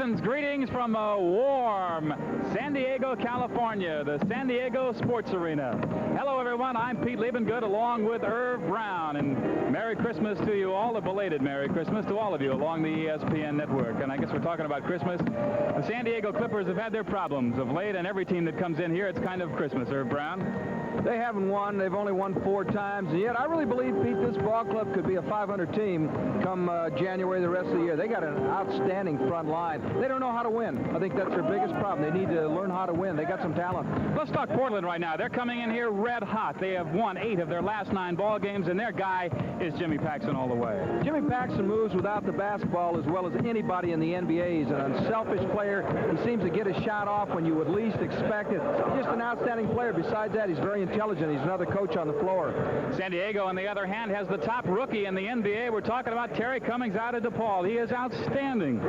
sends greetings from a warm San Diego, California, the San Diego Sports Arena. Hello, everyone. I'm Pete Liebengood along with Irv Brown. And Merry Christmas to you all, a belated Merry Christmas to all of you along the ESPN network. And I guess we're talking about Christmas. The San Diego Clippers have had their problems of late, and every team that comes in here, it's kind of Christmas, Irv Brown. They haven't won. They've only won 4 times. And yet, I really believe, Pete, this ball club could be a 500 team come January the rest of the year. They got an outstanding front line. They don't know how to win. I think that's their biggest problem. They need to learn how to win. They got some talent. Let's talk Portland right now. They're coming in here red hot. They have won 8 of their last 9 ball games, and their guy is Jimmy Paxson all the way. Jimmy Paxson moves without the basketball as well as anybody in the NBA. He's an unselfish player. He seems to get a shot off when you would least expect it. Just an outstanding player. Besides that, he's very intelligent. He's another coach on the floor. San Diego, on the other hand, has the top rookie in the NBA. We're talking about Terry Cummings out of DePaul. He is outstanding.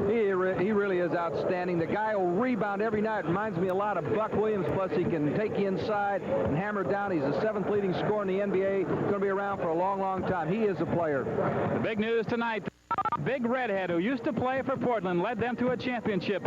He really is outstanding. The guy will rebound every night. Reminds me a lot of Buck Williams, plus he can take you inside and hammer it down. He's the 7th leading scorer in the NBA. Going to be around for a long, long time. He is a player. The big news tonight, big redhead who used to play for Portland led them to a championship.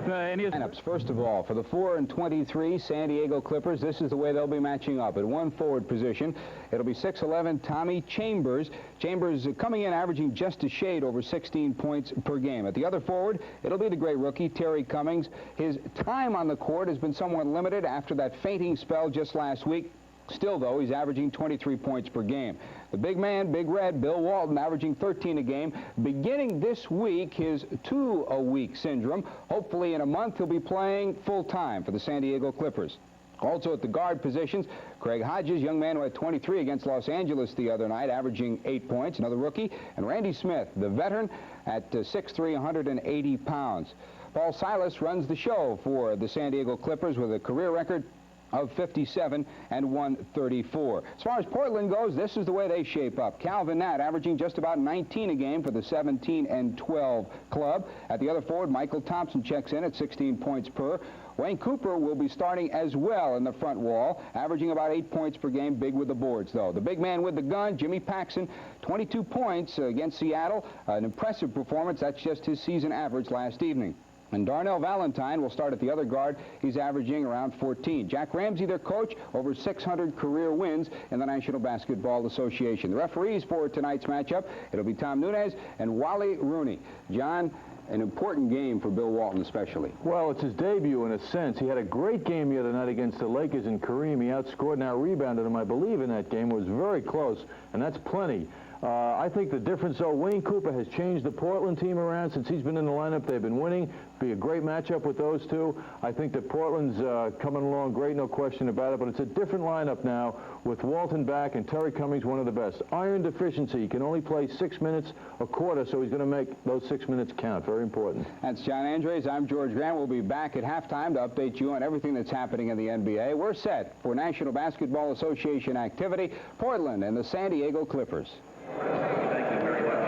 Lineups, first of all, for the 4-23 San Diego Clippers, this is the way they'll be matching up. At one forward position, it'll be 6'11" Tommy Chambers. Chambers coming in averaging just a shade over 16 points per game. At the other forward, it'll be the great rookie, Terry Cummings. His time on the court has been somewhat limited after that fainting spell just last week. Still, though, he's averaging 23 points per game. The big man, Big Red, Bill Walton, averaging 13 a game. Beginning this week, his 2-a-week syndrome. Hopefully, in a month, he'll be playing full-time for the San Diego Clippers. Also at the guard positions, Craig Hodges, young man who had 23 against Los Angeles the other night, averaging 8 points, another rookie. And Randy Smith, the veteran, at 6'3", 180 pounds. Paul Silas runs the show for the San Diego Clippers with a career record of 57 and 134. As far as Portland goes, this is the way they shape up. Calvin Nat averaging just about 19 a game for the 17 and 12 club. At the other forward, Michael Thompson checks in at 16 points per. Wayne Cooper will be starting as well in the front wall, averaging about 8 points per game, big with the boards, though. The big man with the gun, Jimmy Paxson, 22 points against Seattle. An impressive performance. That's just his season average last evening. And Darnell Valentine will start at the other guard. He's averaging around 14. Jack Ramsey, their coach, over 600 career wins in the National Basketball Association. The referees for tonight's matchup, it'll be Tom Nunez and Wally Rooney. John, an important game for Bill Walton especially. Well, it's his debut in a sense. He had a great game the other night against the Lakers and Kareem. He outscored and out-rebounded him, I believe, in that game. It was very close, and that's plenty. I think the difference, though, Wayne Cooper has changed the Portland team around since he's been in the lineup. They've been winning. Be a great matchup with those two. I think that Portland's coming along great, no question about it, but it's a different lineup now with Walton back and Terry Cummings, one of the best. Iron deficiency. He can only play 6 minutes a quarter, so he's going to make those 6 minutes count. Very important. That's John Andres. I'm George Grant. We'll be back at halftime to update you on everything that's happening in the NBA. We're set for National Basketball Association activity. Portland and the San Diego Clippers. Thank you very much.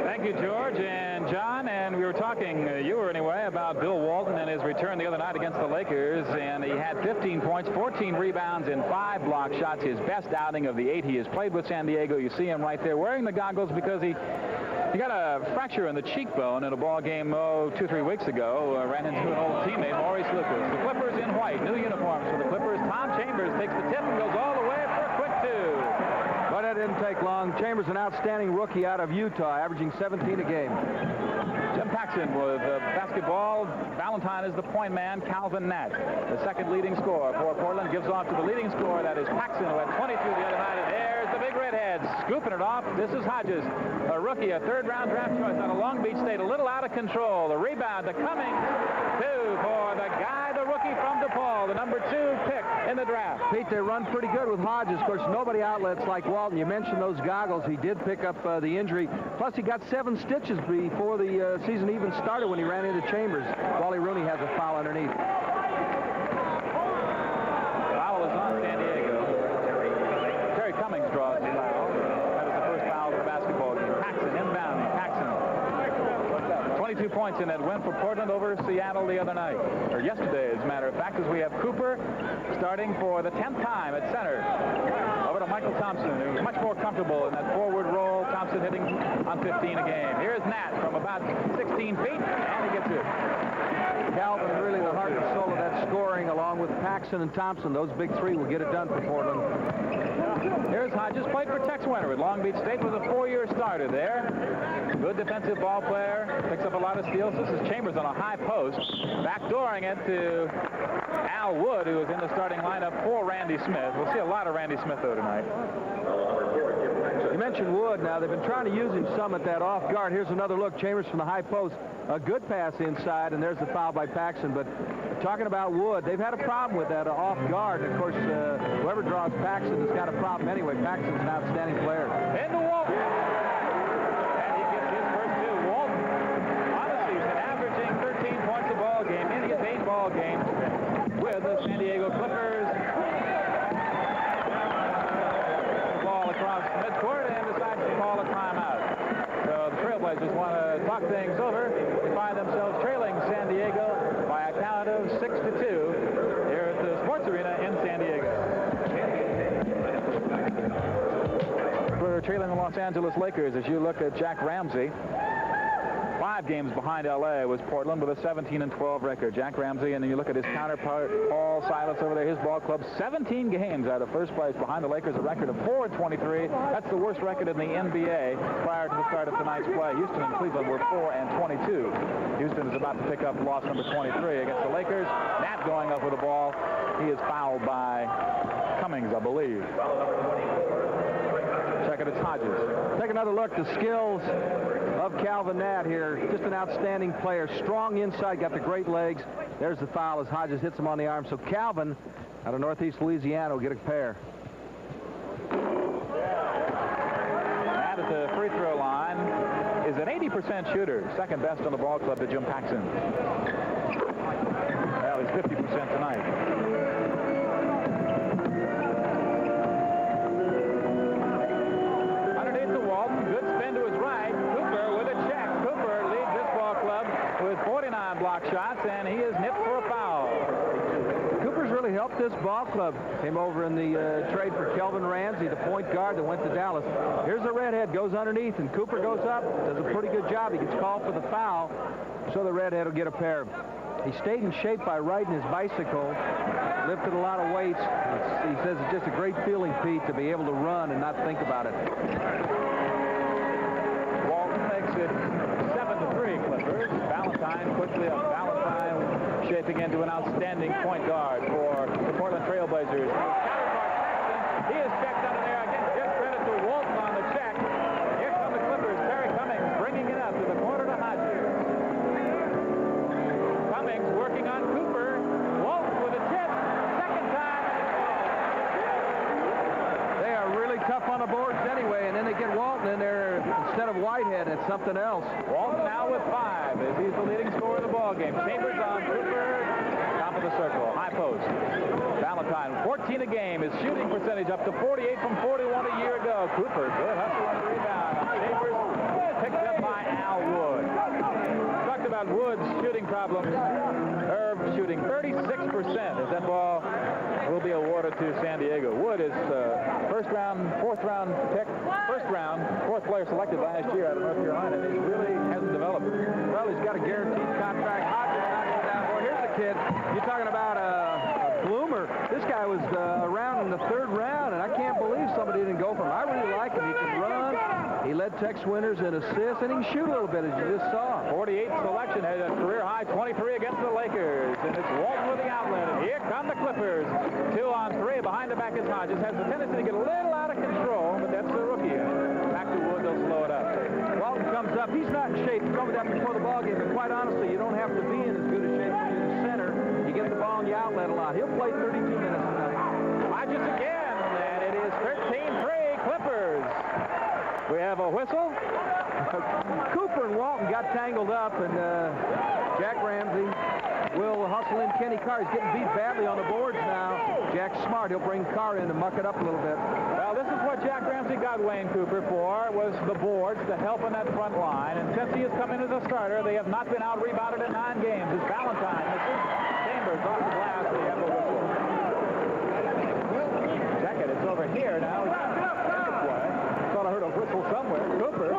Thank you, George and John. And we were talking, you were anyway, about Bill Walton and his return the other night against the Lakers. And he had 15 points, 14 rebounds, and 5 block shots. His best outing of the 8 he has played with San Diego. You see him right there wearing the goggles because he got a fracture in the cheekbone in a ball game 2-3 weeks ago. Ran into an old teammate, Maurice Lucas. The Clippers in white, new uniforms for the Clippers. Tom Chambers takes the tip and goes all the way for a quick 2. But that didn't take long. Chambers, an outstanding rookie out of Utah, averaging 17 a game. Jim Paxson with basketball. Valentine is the point man. Calvin Nat, the second leading scorer for Portland, gives off to the leading scorer. That is Paxson, who had 22 the other night. And there's the big redhead scooping it off. This is Hodges, a rookie, a third-round draft choice out of Long Beach State, a little out of control. The rebound to Cummings, 2 for the guy, the rookie from DePaul, the number 2 pick in the draft. Pete, they run pretty good with Hodges. Of course, nobody outlets like Walton. You mentioned those goggles. He did pick up the injury. Plus, he got 7 stitches before the season even started when he ran into Chambers. Wally Rooney has a foul underneath. Foul is on San Diego. Terry Cummings draws the foul. That is the first foul of the basketball game. Paxson inbound. Paxson. 22 points in that win for Portland over Seattle the other night, or yesterday, as a matter of fact, as we have Cooper starting for the 10th time at center. Over to Michael Thompson, who's much more comfortable in that forward role. Thompson Thompson hitting on 15 a game. Here's Nat from about 16 feet, and he gets it. Calvin, really the heart and soul of that scoring, along with Paxson and Thompson. Those big three will get it done for Portland. Here's Hodges, played for Tex Winter at Long Beach State, was a 4-year starter there. Good defensive ball player, picks up a lot of steals. This is Chambers on a high post, backdooring it to Al Wood, who is in the starting lineup for Randy Smith. We'll see a lot of Randy Smith, though, tonight. You mentioned Wood. Now, they've been trying to use him some at that off guard. Here's another look. Chambers from the high post. A good pass inside, and there's the foul by Paxson. But talking about Wood, they've had a problem with that off guard. And of course, whoever draws Paxson has got a problem anyway. Paxson's an outstanding player. Into Walton. And he gets his first two. Walton, on the season, averaging 13 points a ball game in his 8 ball games with the San Diego Clippers. Ball across midcourt and decides to call a timeout. So the Trailblazers want to talk things over. They find themselves trailing San Diego by a count of 6-2 here at the Sports Arena in San Diego. We're trailing the Los Angeles Lakers as you look at Jack Ramsey. 5 games behind L.A. was Portland with a 17-12 record. Jack Ramsey, and then you look at his counterpart, Paul Silas over there, his ball club, 17 games out of first place behind the Lakers, a record of 4-23. That's the worst record in the NBA prior to the start of tonight's play. Houston and Cleveland were 4-22. Houston is about to pick up loss number 23 against the Lakers. Nat going up with the ball. He is fouled by Cummings, I believe. Check it, it's Hodges. Take another look. The skills of Calvin Nat here. Just an outstanding player. Strong inside, got the great legs. There's the foul as Hodges hits him on the arm. So Calvin, out of Northeast Louisiana, will get a pair. Nat at the free throw line is an 80% shooter. Second best on the ball club to Jim Paxson. Well, he's 50% tonight. Good spin to his right. Cooper with a check. Cooper leads this ball club with 49 block shots, and he is nipped for a foul. Cooper's really helped this ball club. Came over in the trade for Kelvin Ramsey, the point guard that went to Dallas. Here's the redhead, goes underneath, and Cooper goes up, does a pretty good job. He gets called for the foul, so the redhead will get a pair. He stayed in shape by riding his bicycle, lifted a lot of weights. He says it's just a great feeling, Pete, to be able to run and not think about it. It 7-3 Clippers. Valentine quickly up. Valentine shaping into an outstanding point guard for the Portland Trailblazers. He is checked out of there. Again, give credit to Walton on the check. Here come the Clippers. Terry Cummings bringing it up to the corner to Hodges. Cummings working on Cooper. Walton with a tip. Second time. They are really tough on the boards anyway, and then they get Walton in there instead of Whitehead. It's something else. Walton now with 5 as he's the leading scorer of the ball game. Chambers on Cooper, top of the circle, high post. Valentine, 14 a game. His shooting percentage up to 48 from 41 a year ago. Cooper, good hustle on the rebound. Chambers picked up by Al Wood. Talked about Wood's shooting problems. Herb shooting 36% as that ball will be awarded to San Diego. Wood is fourth round pick, fourth player selected last year out of North Carolina, and he really hasn't developed. Well, he's got a guaranteed contract. Hodges knocks it down. Boy, here's the kid. You're talking about a bloomer. This guy was around in the 3rd round, and I can't believe somebody didn't go for him. I really like him. He can run. He led Tex Winters in assists, and he can shoot a little bit, as you just saw. 48 selection, had a career high 23 against the Lakers, and it's Walton with the outlet. And here come the Clippers. 2 on 3. Behind the back is Hodges. Has the tendency to get a little out of control, but that's the rookie. Back to Wood, they'll slow it up. Walton comes up. He's not in shape. He comes up before the ball game, but quite honestly, you don't have to be in as good a shape as you're in the center. You get the ball in the outlet a lot. He'll play 32 minutes tonight. Hodges again, and it is 13-3 Clippers. We have a whistle. Cooper and Walton got tangled up, and Jack Ramsey will hustle in Kenny Carr. He's getting beat badly on the boards now. Jack's smart. He'll bring Carr in to muck it up a little bit. Well, this is what Jack Ramsey got Wayne Cooper for, was the boards to help in that front line. And since he has come in as a starter, they have not been out-rebounded in 9 games. It's Valentine. Chambers off the glass. They have a whistle. Check it. It's over here now. Thought I heard a whistle somewhere. Cooper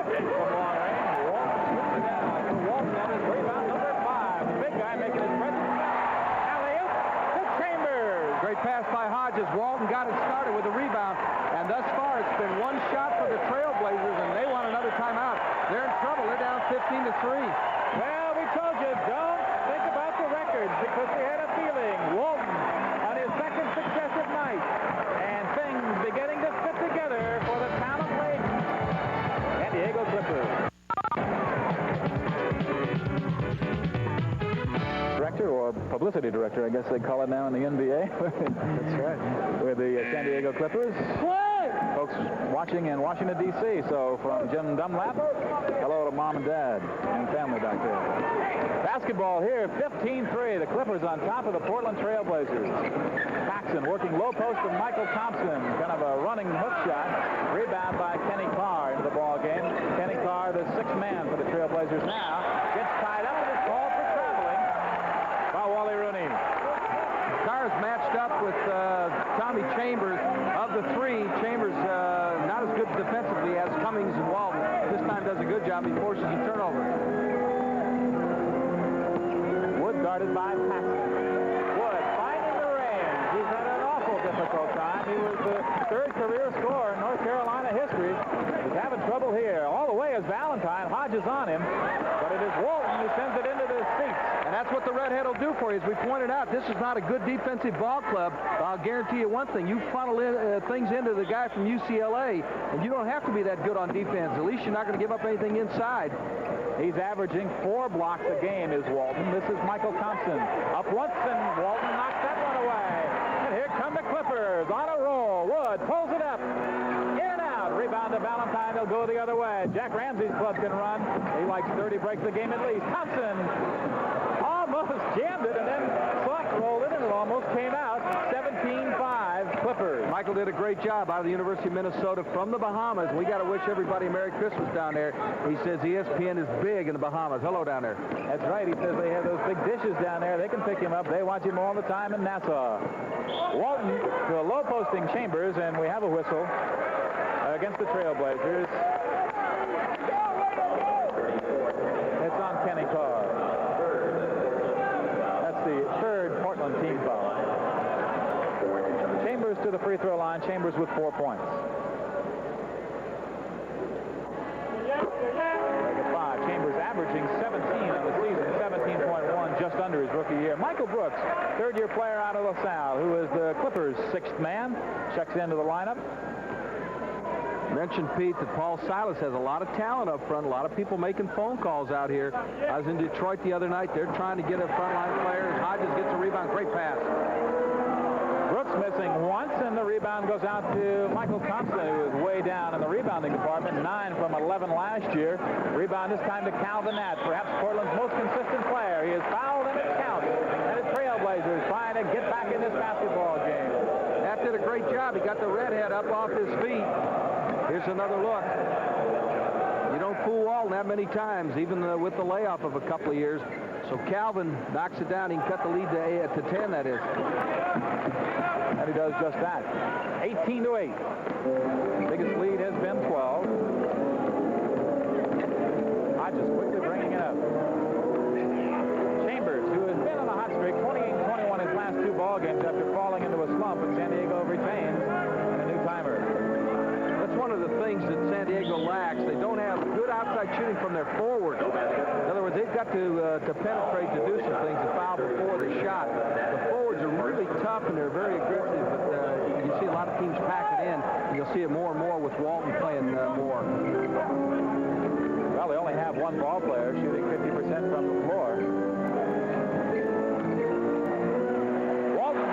pass by Hodges. Walton got it started with a rebound, and thus far it's been one shot for the Trailblazers, and they want another timeout. They're in trouble. They're down 15-3. Well, we told you, don't think about the records, because we had a feeling. Walton on his second successive night, and things beginning to fit together for the talent-laden San Diego Clippers. Director, or publicity director, I guess they call it now in the NBA. That's right. With the San Diego Clippers. Folks watching in Washington, D.C. So from Jim Dunlap, hello to Mom and Dad and family back there. Basketball here, 15-3. The Clippers on top of the Portland Trailblazers. Paxson working low post from Michael Thompson. Kind of a running hook shot. Rebound by Kenny Carr into the ball game. Kenny Carr, the sixth man for the Trailblazers now, gets tied up and is called for traveling by Wally Rooney. Carr's matched up with Tommy Chambers. Of the three, Chambers not as good defensively as Cummings and Walton. This time does a good job. He forces a turnover. Wood guarded by Paxson. Wood finding the range. He's had an awful difficult time. He was the third career scorer in North Carolina history. He's having trouble here. All the way is Valentine. Hodges on him. But it is Walton who sends it into the seats. And that's what the Redhead will do for you. As we pointed out, this is not a good defensive ball club. I'll guarantee you one thing. You funnel things into the guy from UCLA, and you don't have to be that good on defense. At least you're not going to give up anything inside. He's averaging 4 blocks a game, is Walton. This is Michael Thompson. Up once, and Walton knocks that one away. And here come the Clippers on a roll. Wood pulls it up. In and out. Rebound to Valentine. They'll go the other way. Jack Ramsey's club can run. He likes 30 breaks a game at least. Thompson almost jammed it, and then soft rolled it, and it almost came out. 17-5 Clippers. Michael did a great job out of the University of Minnesota from the Bahamas. We got to wish everybody Merry Christmas down there. He says ESPN is big in the Bahamas. Hello down there. That's right. He says they have those big dishes down there. They can pick him up. They watch him all the time in Nassau. Walton to a low posting Chambers, and we have a whistle against the Trailblazers. It's on Kenny Carr. That's the third Portland team foul. Chambers to the free throw line. Chambers with 4 points. Chambers averaging 17 on the season, 17.1, just under his rookie year. Michael Brooks, third-year player out of LaSalle, who is the Clippers' sixth man, checks into the lineup. Mentioned, Pete, that Paul Silas has a lot of talent up front. A lot of people making phone calls out here. I was in Detroit the other night. They're trying to get a frontline player. Hodges gets a rebound. Great pass. Brooks missing once, and the rebound goes out to Michael Thompson, who is way down in the rebounding department, 9 from 11 last year. Rebound this time to Calvin Nat, perhaps Portland's most consistent player. He is fouled, and it counts. And the Trailblazers trying to get back in this basketball game. Nat did a great job. He got the Redhead up off his feet. Here's another look. You don't fool Walton that many times, even with the layoff of a couple of years. So Calvin knocks it down. He can cut the lead to 10, that is. And he does just that. 18-8. Biggest lead has been 12. Hodges quickly bringing it up. Chambers, who has been on a hot streak, 28-21 his last 2 ball games after falling into a slump, but San Diego retains and a new timer. That's one of the things that San Diego lacks. They don't have good outside shooting from their forwards. In other words, they've got to penetrate to do some things and foul before the shot. The forwards are really tough and they're very aggressive, but you see a lot of teams pack it in. And you'll see it more and more with Walton playing more. Well, they only have 1 ball player shooting 50% from the floor. Walton.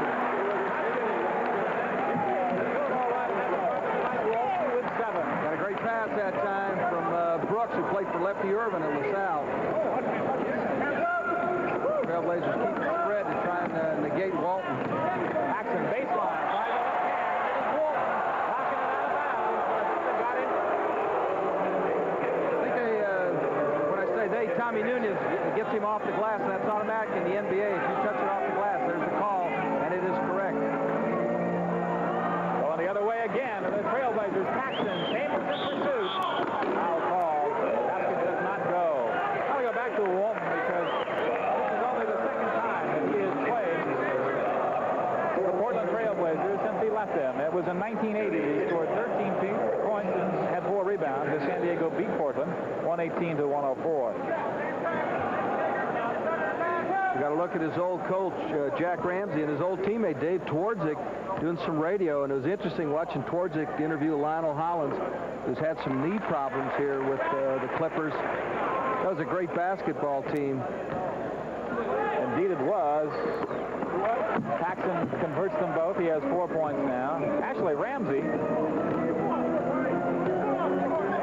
Walton with 7. Got a great pass that time from Brooks, who played for Lefty Irvin at LaSalle. Trailblazers keep the spread to try and negate Walton. Paxson baseline. Tommy Nunez gets him off the glass, and that's automatic in the NBA. If you touch it off the glass, there's a call, and it is correct. Going the other way again, and the Trailblazers, Paxson, Chambers in pursuit. Foul call. Basket does not go. I'll go back to Walton because this is only the second time that he has played the Portland Trailblazers. in 1980. He scored 13 points and had 4 rebounds as San Diego beat Portland 118-104. You got to look at his old coach, Jack Ramsey, and his old teammate, Dave Twardzik, doing some radio. And it was interesting watching Twardzik interview Lionel Hollins, who's had some knee problems here with the Clippers. That was a great basketball team. Indeed it was. Paxson converts them both. He has 4 points now. Actually, Ramsey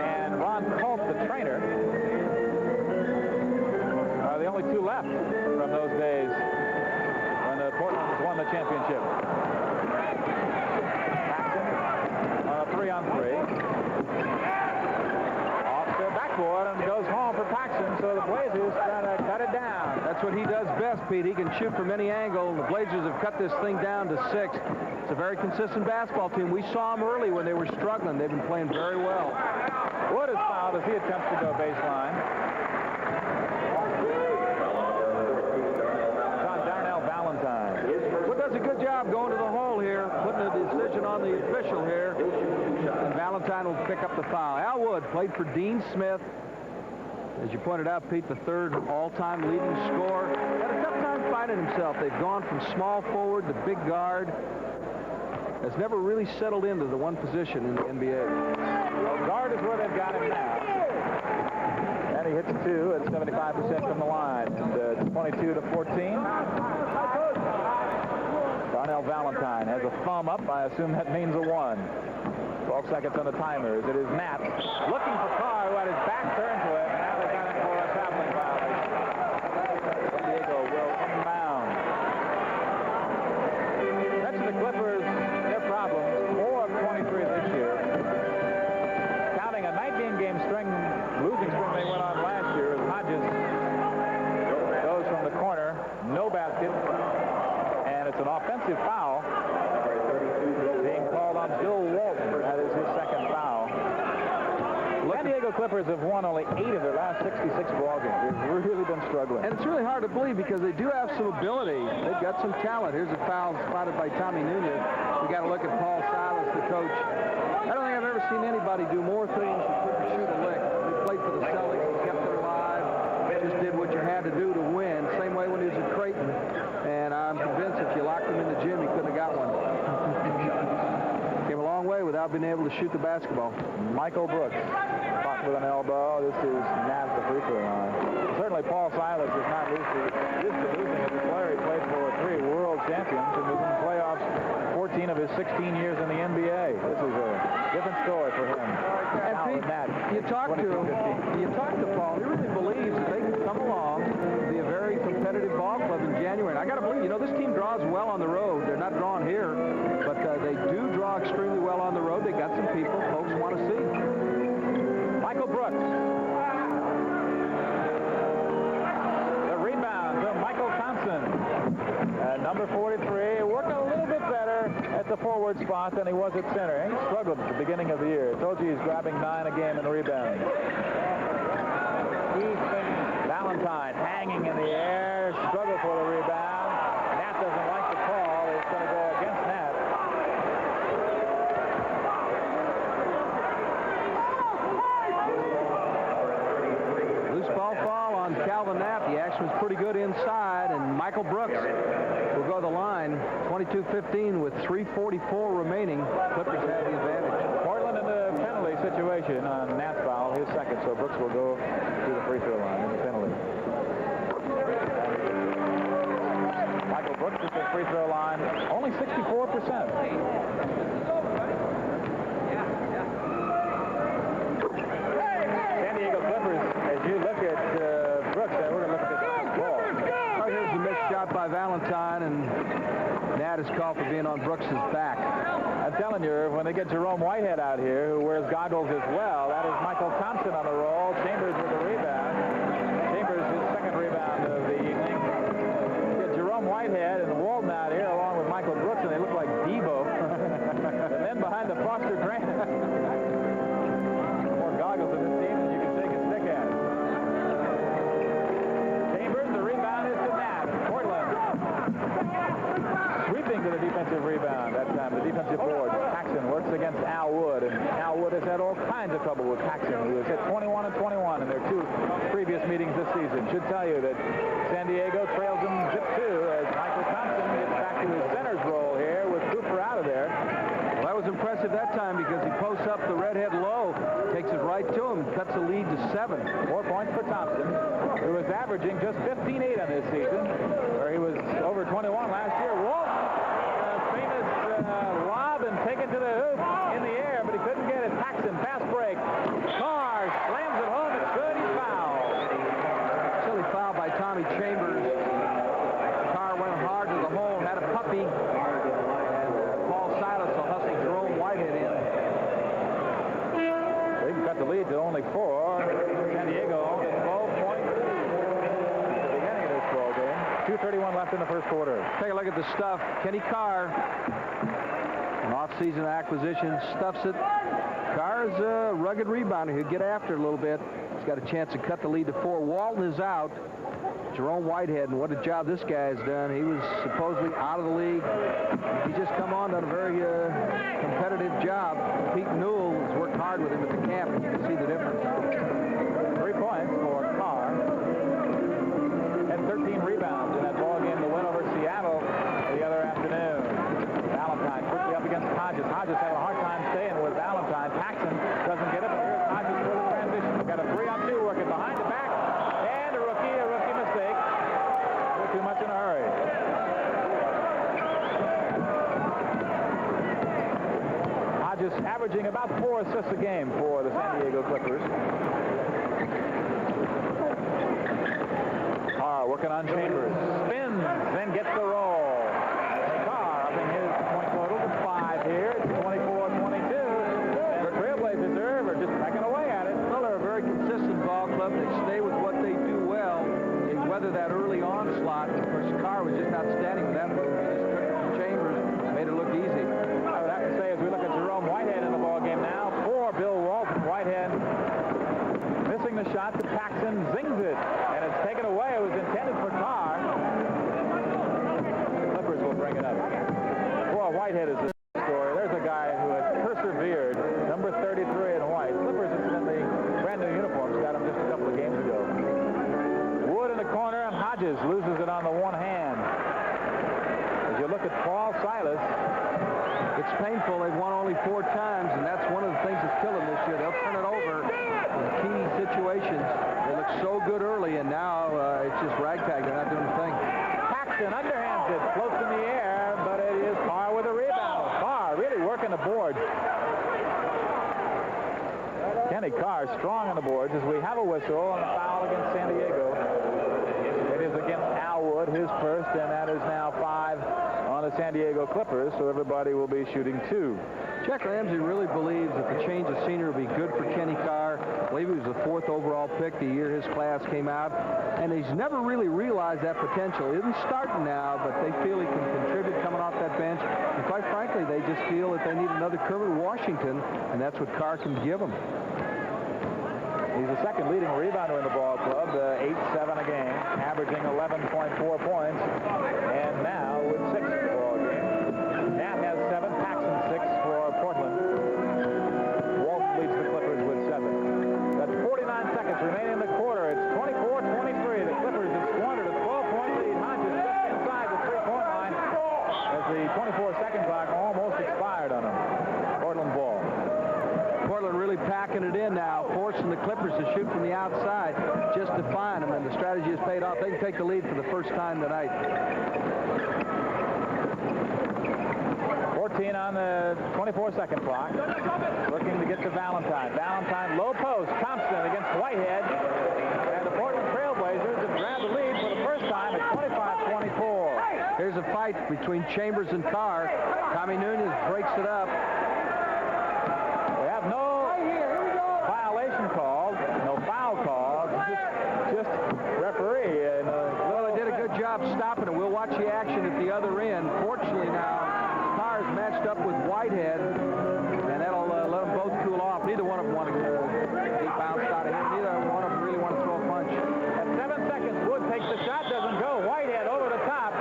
and Ron Culp, the trainer, are the only 2 left from those days when Portland won the championship. Paxson on a 3-on-3. Off the backboard and goes home for Paxson, so the Blazers trying to cut it down. That's what he does best, Pete. He can shoot from any angle. The Blazers have cut this thing down to 6. It's a very consistent basketball team. We saw them early when they were struggling. They've been playing very well. Wood is fouled as he attempts to go baseline. Darnell Valentine. Wood does a good job going to the hole here, putting the decision on the official here. And Valentine will pick up the foul. Al Wood played for Dean Smith. As you pointed out, Pete, the 3rd all-time leading scorer. Had a tough time finding himself. They've gone from small forward to big guard. Has never really settled into the one position in the NBA. Well, guard is where they've got him now. And he hits 2 at 75% from the line. And 22-14. Darnell Valentine has a thumb up. I assume that means a 1. 12 seconds on the timer. It is Nat looking for Carr, who had his back turned to him. Now they've got him for a traveling violation. San Diego will inbound. That's the Clippers, their problems. 4 of 23 this year. Counting a 19-game losing string they went on last year as Hodges goes from the corner. No basket. And it's an offensive foul being called on Bill Walton. That is his 2nd foul. San Diego Clippers have won only 8 of their last 66 ball games. They've really been struggling. And it's really hard to believe because they do have some ability. They've got some talent. Here's a foul spotted by Tommy Nunez. We got to look at Paul Silas, the coach. I don't think I've ever seen anybody do more things than couldn't shoot a lick. He played for the Celtics. He kept it alive. Just did what you had to do to win. Same way when he was at Creighton. And I'm convinced if you locked him in the gym, he couldn't have got one. Came a long way without being able to shoot the basketball. Michael Brooks caught with an elbow. This is Naz, the free throw line. Certainly Paul Silas is not used to losing as a player. He played for 3 world champions and was in the playoffs 14 of his 16 years in the NBA. This is a different story for him. And Pete, you talk to Paul. He really believes that they can come along and be a very competitive ball club in January. And I got to believe, this team draws well on the road. They're not drawn here, but they do draw extremely well on the road. They got some people folks want to see. Michael Brooks. The rebound to Michael Thompson. Number 43, working a little bit better at the forward spot than he was at center. He struggled at the beginning of the year. I told you he's grabbing 9 a game in rebounding. Valentine hanging in the air, struggle for the rebound. Nat doesn't like the call. It's going to go against Nat. Loose ball fall on Calvin Knapp. The action was pretty good inside, and Michael Brooks will go to the line. 22-15 with 3:44 remaining. Clippers have the advantage. Portland in the penalty situation on Nat's foul, his 2nd, so Brooks will go to the free throw line in the penalty. Michael Brooks at the free throw line, only 64%. San Diego Clippers, as you look at Brooks, we're going to look at the ball. Right, here's the missed shot by Valentine, and Nat is called for being on Brooks' back. I'm telling you, when they get Jerome Whitehead out here, who wears goggles as well, that is Michael Thompson on the roll. Chambers with the rebound. Chambers, his 2nd rebound of the evening. Get Jerome Whitehead and Walton out here along with Michael Brooks, and they look like Debo. And then behind the Foster Grant. More goggles in this team than you can take a stick at. Chambers, the rebound is to Nat. Portland. Sweeping to the defensive rebound that time. The defensive board. Paxson kinds of trouble with Paxson, who has hit 21 and 21 in their 2 previous meetings this season. Should tell you that San Diego trails them zip 2 as Michael Thompson gets back to his center's role here with Cooper out of there. Well, that was impressive that time because he posts up the redhead low, takes it right to him, and cuts the lead to 7. 4 points for Thompson, who was averaging just 15.8 on this season, where he was over 21 last year. Walt, famous lob and take it to the hoop in the air, but he couldn't get it. Paxson, fast break. Carr slams it home. It's good. He's fouled. Silly foul by Tommy Chambers. Carr went hard to the hole, had a puppy, and Paul Silas will hustle Jerome Whitehead in. They can cut the lead to only 4. San Diego only 12 points at the beginning of this ball game. 2:31 left in the first quarter. Take a look at the stuff. Kenny Carr, an off-season acquisition, stuffs it. Carr is a rugged rebounder. He'll get after it a little bit. He's got a chance to cut the lead to 4. Walton is out. Jerome Whitehead, and what a job this guy has done. He was supposedly out of the league. He just come on, done a very competitive job. Pete Newell has worked hard with him at the camp, and you can see the difference. 3 points for Carr. Had 13 rebounds in that ball game to win over Seattle the other afternoon. Valentine quickly up against Hodges. Hodges having a hard time staying with Valentine. Paxson doesn't get it, but here's Hodges for the transition. We've got a 3-on-2 working behind the back. And a rookie mistake. We're too much in a hurry. Hodges averaging about 4 assists a game for the San Diego Clippers. Carr working on Chambers. Spins, then gets the roll. Carr upping his point total to 5 here. It's 24-22. And the Trailblazers are just backing away at it. Well, they're a very consistent ball club. They stay with what they do well. They weather that early onslaught. Of course, Carr was just outstanding with that move. He just took it from Chambers, made it look easy. I would have to say, as we look at Jerome Whitehead in the ballgame now, for Bill Walton. Whitehead missing the shot to Paxson, zings it, and it's taken away. It was intended for Carr. The Clippers will bring it up. Well, Whitehead is the story. There's a guy who has persevered, number 33 in white. Clippers, incidentally, brand new uniforms, got him just a couple of games ago. Wood in the corner, and Hodges loses it on the one hand. As you look at Paul Silas, It's painful. They've won only 4 times, and that's one of the things that's killing this year. They'll turn it over in key situations. They look so good early, and now it's just ragtag. They're not doing a thing. Paxson underhands it, floats in the air, but it is Carr with a rebound. Carr really working the boards. Kenny Carr strong on the boards as we have a whistle and a foul against San Diego. It is against Al Wood, his first, and that is now 5 on the San Diego Clippers, so everybody will be shooting 2. Jack Ramsey really believes that the change of scenery will be good for Kenny Carr. I believe he was the 4th overall pick the year his class came out, and he's never really realized that potential. He isn't starting now, but they feel he can contribute coming off that bench, and quite frankly, they just feel that they need another Kermit Washington, and that's what Carr can give them. He's the second leading rebounder in the ball club, 8-7 a game, averaging 11.4 points, and now with 6 in the ball game. Nat has 7, Paxson 6 for Portland. Walton leads the Clippers with 7. That's 49 seconds remaining in the quarter. It's 24-23. The Clippers have squandered a 12-point lead. Hodges just inside the 3-point line as the 24-second clock almost expired on him. Portland ball. Portland really packing it in now, forcing the Clippers to shoot from the outside just to find them, and the strategy has paid off. They can take the lead for the first time tonight. 14 on the 24-second clock. Looking to get to Valentine. Valentine, low post. Thompson against Whitehead. And the Portland Trailblazers have grabbed the lead for the first time at 25-24. Here's a fight between Chambers and Carr. Tommy Nunez breaks it up. We have no violation called, no foul called, just referee. And, well, they did a good job stopping it. We'll watch the action at the other end. Fortunately now, Carr is matched up with Whitehead, and that'll let them both cool off. Neither one of them want to get bounced out of here. Neither one of them really want to throw a punch. At 7 seconds, Wood takes the shot, doesn't go. Whitehead over the top.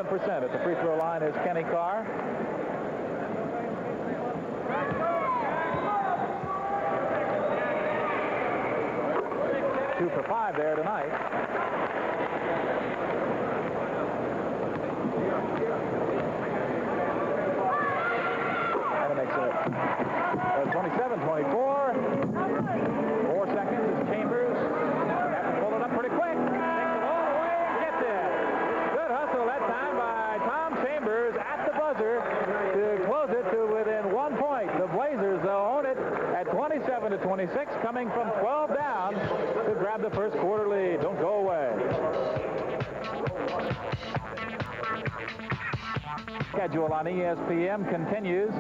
57% at the free throw line is Kenny Carr. Two for 5 there tonight. And it makes it 27-24. 4 seconds as Chambers pulled it up pretty quick. Takes it all the way and gets it. Good hustle that time by Tom Chambers at the buzzer to close it to within 1 point. The Blazers, though, own it at 27-26, coming from 12 down to grab the first quarter lead. Don't go away. Schedule on ESPN continues.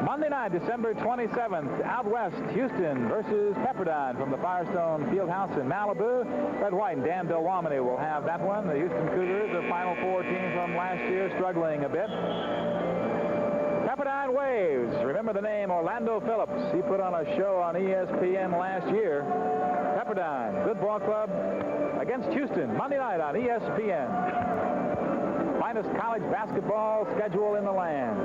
Monday night, December 27th, out west, Houston versus Pepperdine from the Firestone Fieldhouse in Malibu. Fred White and Dan Delwamini will have that one. The Houston Cougars, the Final Four team from last year, struggling a bit. Pepperdine Waves. Remember the name Orlando Phillips. He put on a show on ESPN last year. Pepperdine, good ball club against Houston, Monday night on ESPN. Finest college basketball schedule in the land.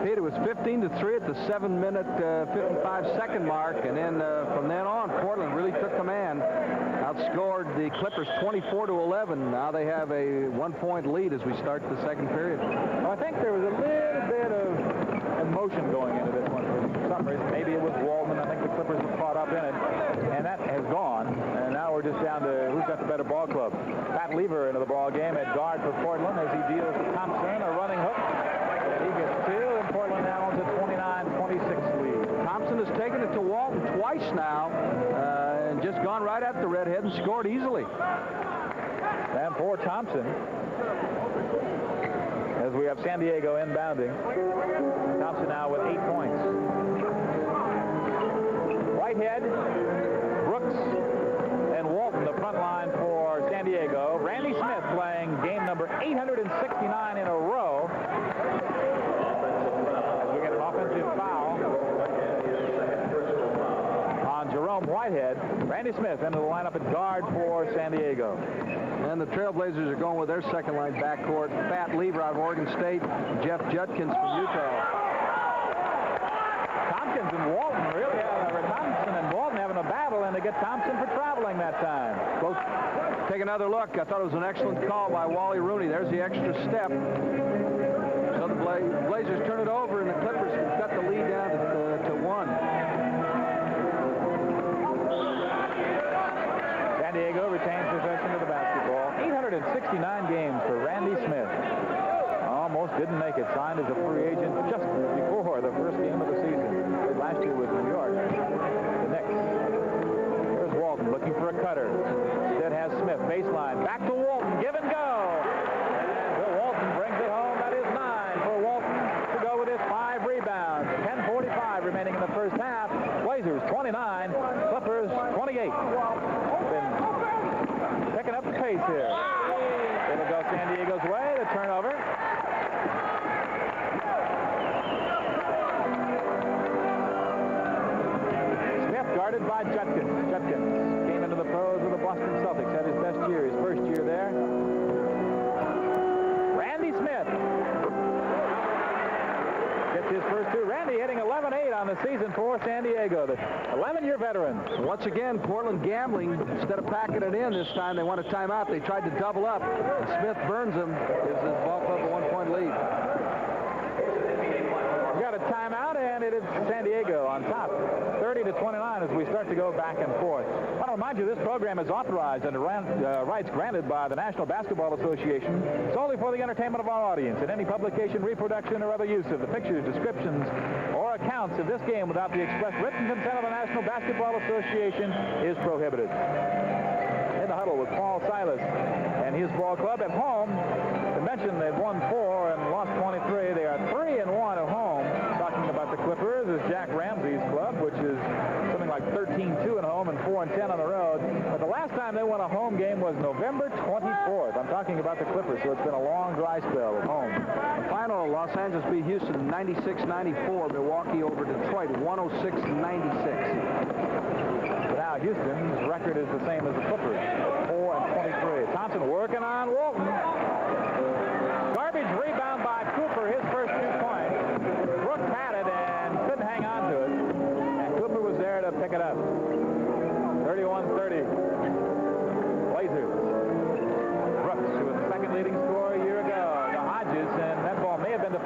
Pete, it was 15-3 at the 7-minute, 55-second mark, and then from then on, Portland really took command. Outscored the Clippers 24-11. Now they have a 1-point lead as we start the second period. Well, I think there was a little bit of emotion going into this one for some reason. Maybe it was Waldman. I think the Clippers were caught up in it, and that has gone. And now we're just down to who's got the better ball club. Pat Lever into the ball game at guard for Portland as he deals to Thompson, a running hook. He gets 2, and Portland now owns a 29-26 lead. Thompson has taken it to Walton twice now and just gone right at the redhead and scored easily. And for Thompson, as we have San Diego inbounding, Thompson now with 8 points. Whitehead, Brooks, and Walton, the front line for San Diego. Randy Smith playing game number 869 in a row. As we get an offensive foul on Jerome Whitehead. Randy Smith into the lineup at guard for San Diego. And the Trailblazers are going with their second line backcourt. Pat Lever out of Oregon State, Jeff Judkins from Utah. Tompkins and Walton really Thompson and Walton having a battle, and they get Thompson for traveling that time. Close. Take another look. I thought it was an excellent call by Wally Rooney. There's the extra step. So the Blazers turn it over, and the Clippers cut the lead down to 1. San Diego retains possession of the basketball. 869 games for Randy Smith. Almost didn't make it. Signed as a free agent just before the first game of the season. Played last year with New York. The Knicks. Here's Walton looking for a cutter. Instead has Smith. Baseline. Back to Walton. Give and go. And Bill Walton brings it home. That is 9 for Walton to go with his 5 rebounds. 10:45 remaining in the first half. Blazers 29. Clippers 28. Been picking up the pace here. It'll go San Diego's way. The turnover. Guarded by Judkins. Judkins came into the pros with the Boston Celtics. Had his best year, his first year there. Randy Smith gets his first 2. Randy hitting 11-8 on the season for San Diego. The 11-year veteran. Once again, Portland gambling. Instead of packing it in this time, they want a timeout. They tried to double up, and Smith burns them. Gives his ball club a 1-point lead. Got a timeout, and it is San Diego on top, 30-29 as we start to go back and forth. I want to remind you this program is authorized under rights granted by the National Basketball Association solely for the entertainment of our audience, and any publication, reproduction, or other use of the pictures, descriptions, or accounts of this game without the express written consent of the National Basketball Association is prohibited. In the huddle with Paul Silas and his ball club at home. To mention they've won 4 and lost 23. They are 3-1 at home. Talking about the Clippers is Jack Ramsey's club, which is something like 13-2 at home and 4-10 on the road. But the last time they won a home game was November 24th. I'm talking about the Clippers, so it's been a long dry spell at home. The final, Los Angeles beat Houston 96-94. Milwaukee over Detroit 106-96. Now Houston's record is the same as the Clippers, 4-23. Thompson working on Walton.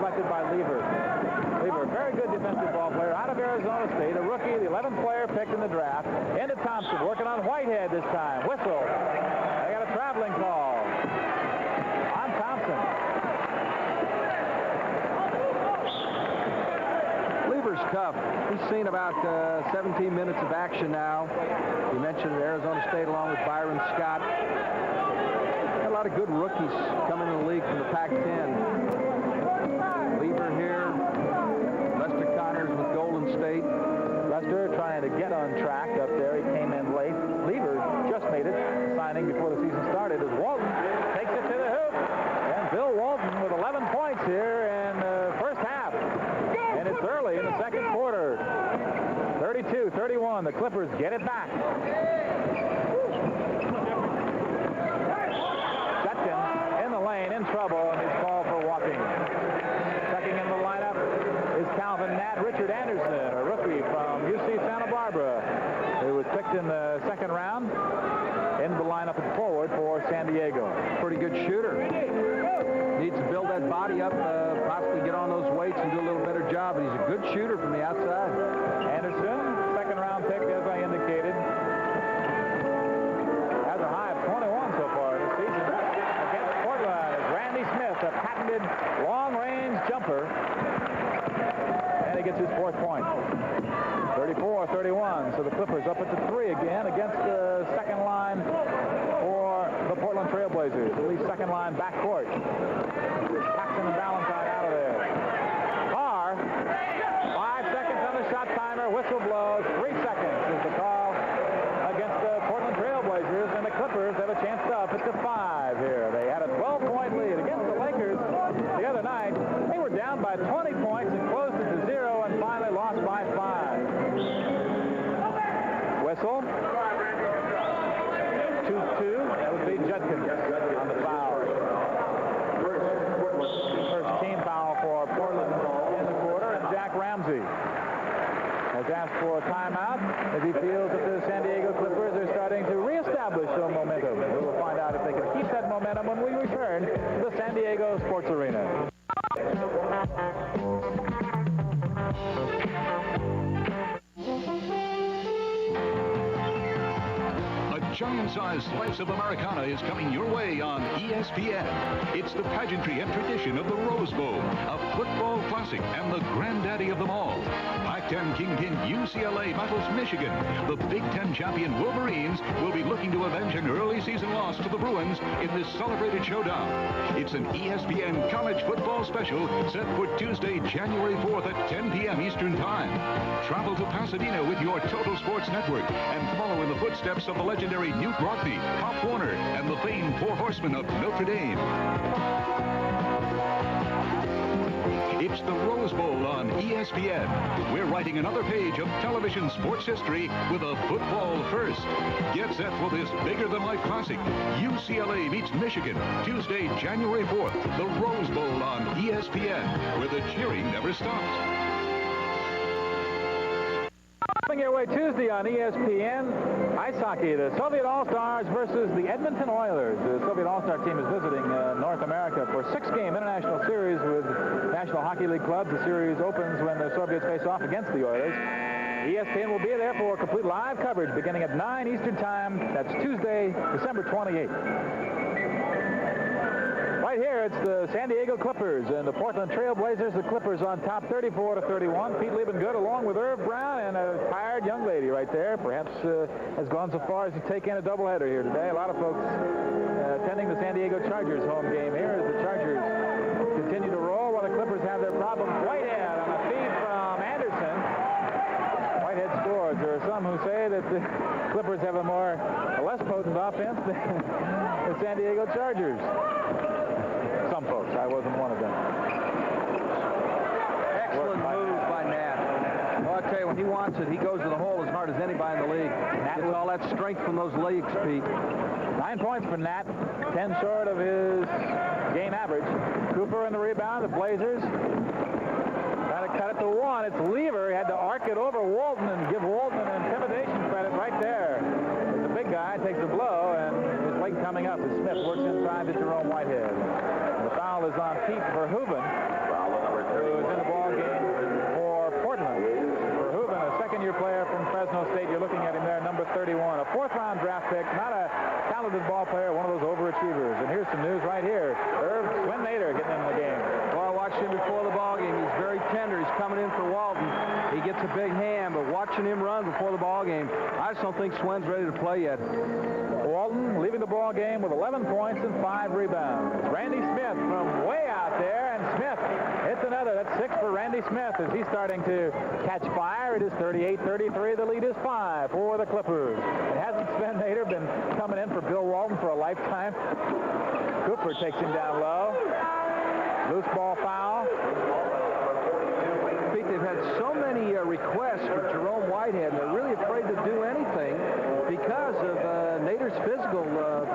deflected by Lever. Lever, very good defensive ball player out of Arizona State, a rookie, the 11th player picked in the draft. Into Thompson, working on Whitehead this time. Whistle. They got a traveling call on Thompson. Lever's tough. He's seen about 17 minutes of action now. You mentioned Arizona State along with Byron Scott. Got a lot of good rookies coming in the league from the Pac-10. Lever here. Lester Connors with Golden State. Lester trying to get on track up there. He came in late. Lever just made it, signing before the season started as Walton takes it to the hoop. And Bill Walton with 11 points here in the first half. And it's early in the second quarter. 32-31. The Clippers get it back. Judkins in the lane, in trouble, and he's called for walking. Checking in the lineup is Calvin Nat. Richard Anderson, a rookie from UC Santa Barbara, who was picked in the second round, into the lineup and forward for San Diego. Pretty good shooter. Needs to build that body up, possibly get on those weights and do a little better job. But he's a good shooter from the outside. Anderson, second round pick, as I indicated, has a high of 21 so far this season. Against Portland is Randy Smith, a patented long-range jumper. And he gets his fourth point. 34-31, so the Clippers up at the 3 again against the second line for the Portland Trailblazers. At least second line backcourt. Paxson and Valentine out of there. Carr, 5 seconds on the shot timer. Whistle blows. 3 seconds is the call against the Portland Trailblazers, and the Clippers have a chance to up it to 5 here. They had a 12-point lead against the Lakers the other night. They were down by 20 points and closed it to 0 and finally lost by 5. Whistle. 2-2. That would be Judkins on the foul. First team foul for Portland in the quarter, and Jack Ramsey has asked for a timeout as he feels that the San Diego Clippers are starting to reestablish some momentum. We will find out if they can keep that momentum when we return to the San Diego Sports Arena. Giant-sized slice of Americana is coming your way on ESPN. It's the pageantry and tradition of the Rose Bowl, a football classic and the granddaddy of them all. Pac-10 kingpin UCLA battles Michigan. The Big Ten champion Wolverines will be looking to avenge an early season loss to the Bruins in this celebrated showdown. It's an ESPN college football special set for Tuesday, January 4th at 10 p.m. Eastern Time. Travel to Pasadena with your Total Sports Network and follow in the footsteps of the legendary Newt Rockne, Pop Warner, and the famed Four Horsemen of Notre Dame. It's the Rose Bowl on ESPN. We're writing another page of television sports history with a football first. Get set for this bigger-than-life classic. UCLA meets Michigan, Tuesday, January 4th. The Rose Bowl on ESPN, where the cheering never stops. Coming your way Tuesday on ESPN, ice hockey, the Soviet All-Stars versus the Edmonton Oilers. The Soviet All-Star team is visiting North America for a 6-game international series with National Hockey League clubs. The series opens when the Soviets face off against the Oilers. ESPN will be there for complete live coverage beginning at 9 Eastern Time. That's Tuesday, December 28th. Right here, it's the San Diego Clippers and the Portland Trailblazers. The Clippers on top 34-31. Pete Liebengood along with Irv Brown and a tired young lady right there. Perhaps has gone so far as to take in a doubleheader here today. A lot of folks attending the San Diego Chargers home game here as the Chargers continue to roll while the Clippers have their problems. Whitehead on a feed from Anderson. Whitehead scores. There are some who say that the Clippers have a less potent offense than the San Diego Chargers. Some folks. I wasn't one of them. Excellent move by Nat. Well, I'll tell you, when he wants it, he goes to the hole as hard as anybody in the league. Nat with all that strength from those legs, Pete. 9 points for Nat, 10 short of his game average. Cooper in the rebound, the Blazers. Trying to cut it to 1. It's Lever. He had to arc it over Walton and give Walton an intimidation credit right there. But the big guy takes a blow, and his leg coming up as Smith works inside to Jerome Whitehead. The foul is on Pete Verhoeven. Foul on number who is in the ball game for Portland. Verhoeven, a second-year player from Fresno State. You're looking at him there, number 31. A fourth-round draft pick, not a talented ball player, one of those overachievers. And here's some news right here. Swen Nader getting in the game. Well, I watched him before the ball game. He's very tender. He's coming in for Walton. He gets a big hand, but watching him run before the ball game, I just don't think Swen's ready to play yet. Walton leaving the ball game with 11 points and 5 rebounds. Randy Smith from way out there, and Smith hits another. That's 6 for Randy Smith as he's starting to catch fire. It is 38-33. The lead is 5 for the Clippers. It hasn't Sven Nader been coming in for Bill Walton for a lifetime? Cooper takes him down low. Loose ball foul. Pete, they've had so many requests for Jerome Whitehead. They're really afraid to do anything because of Nader's physical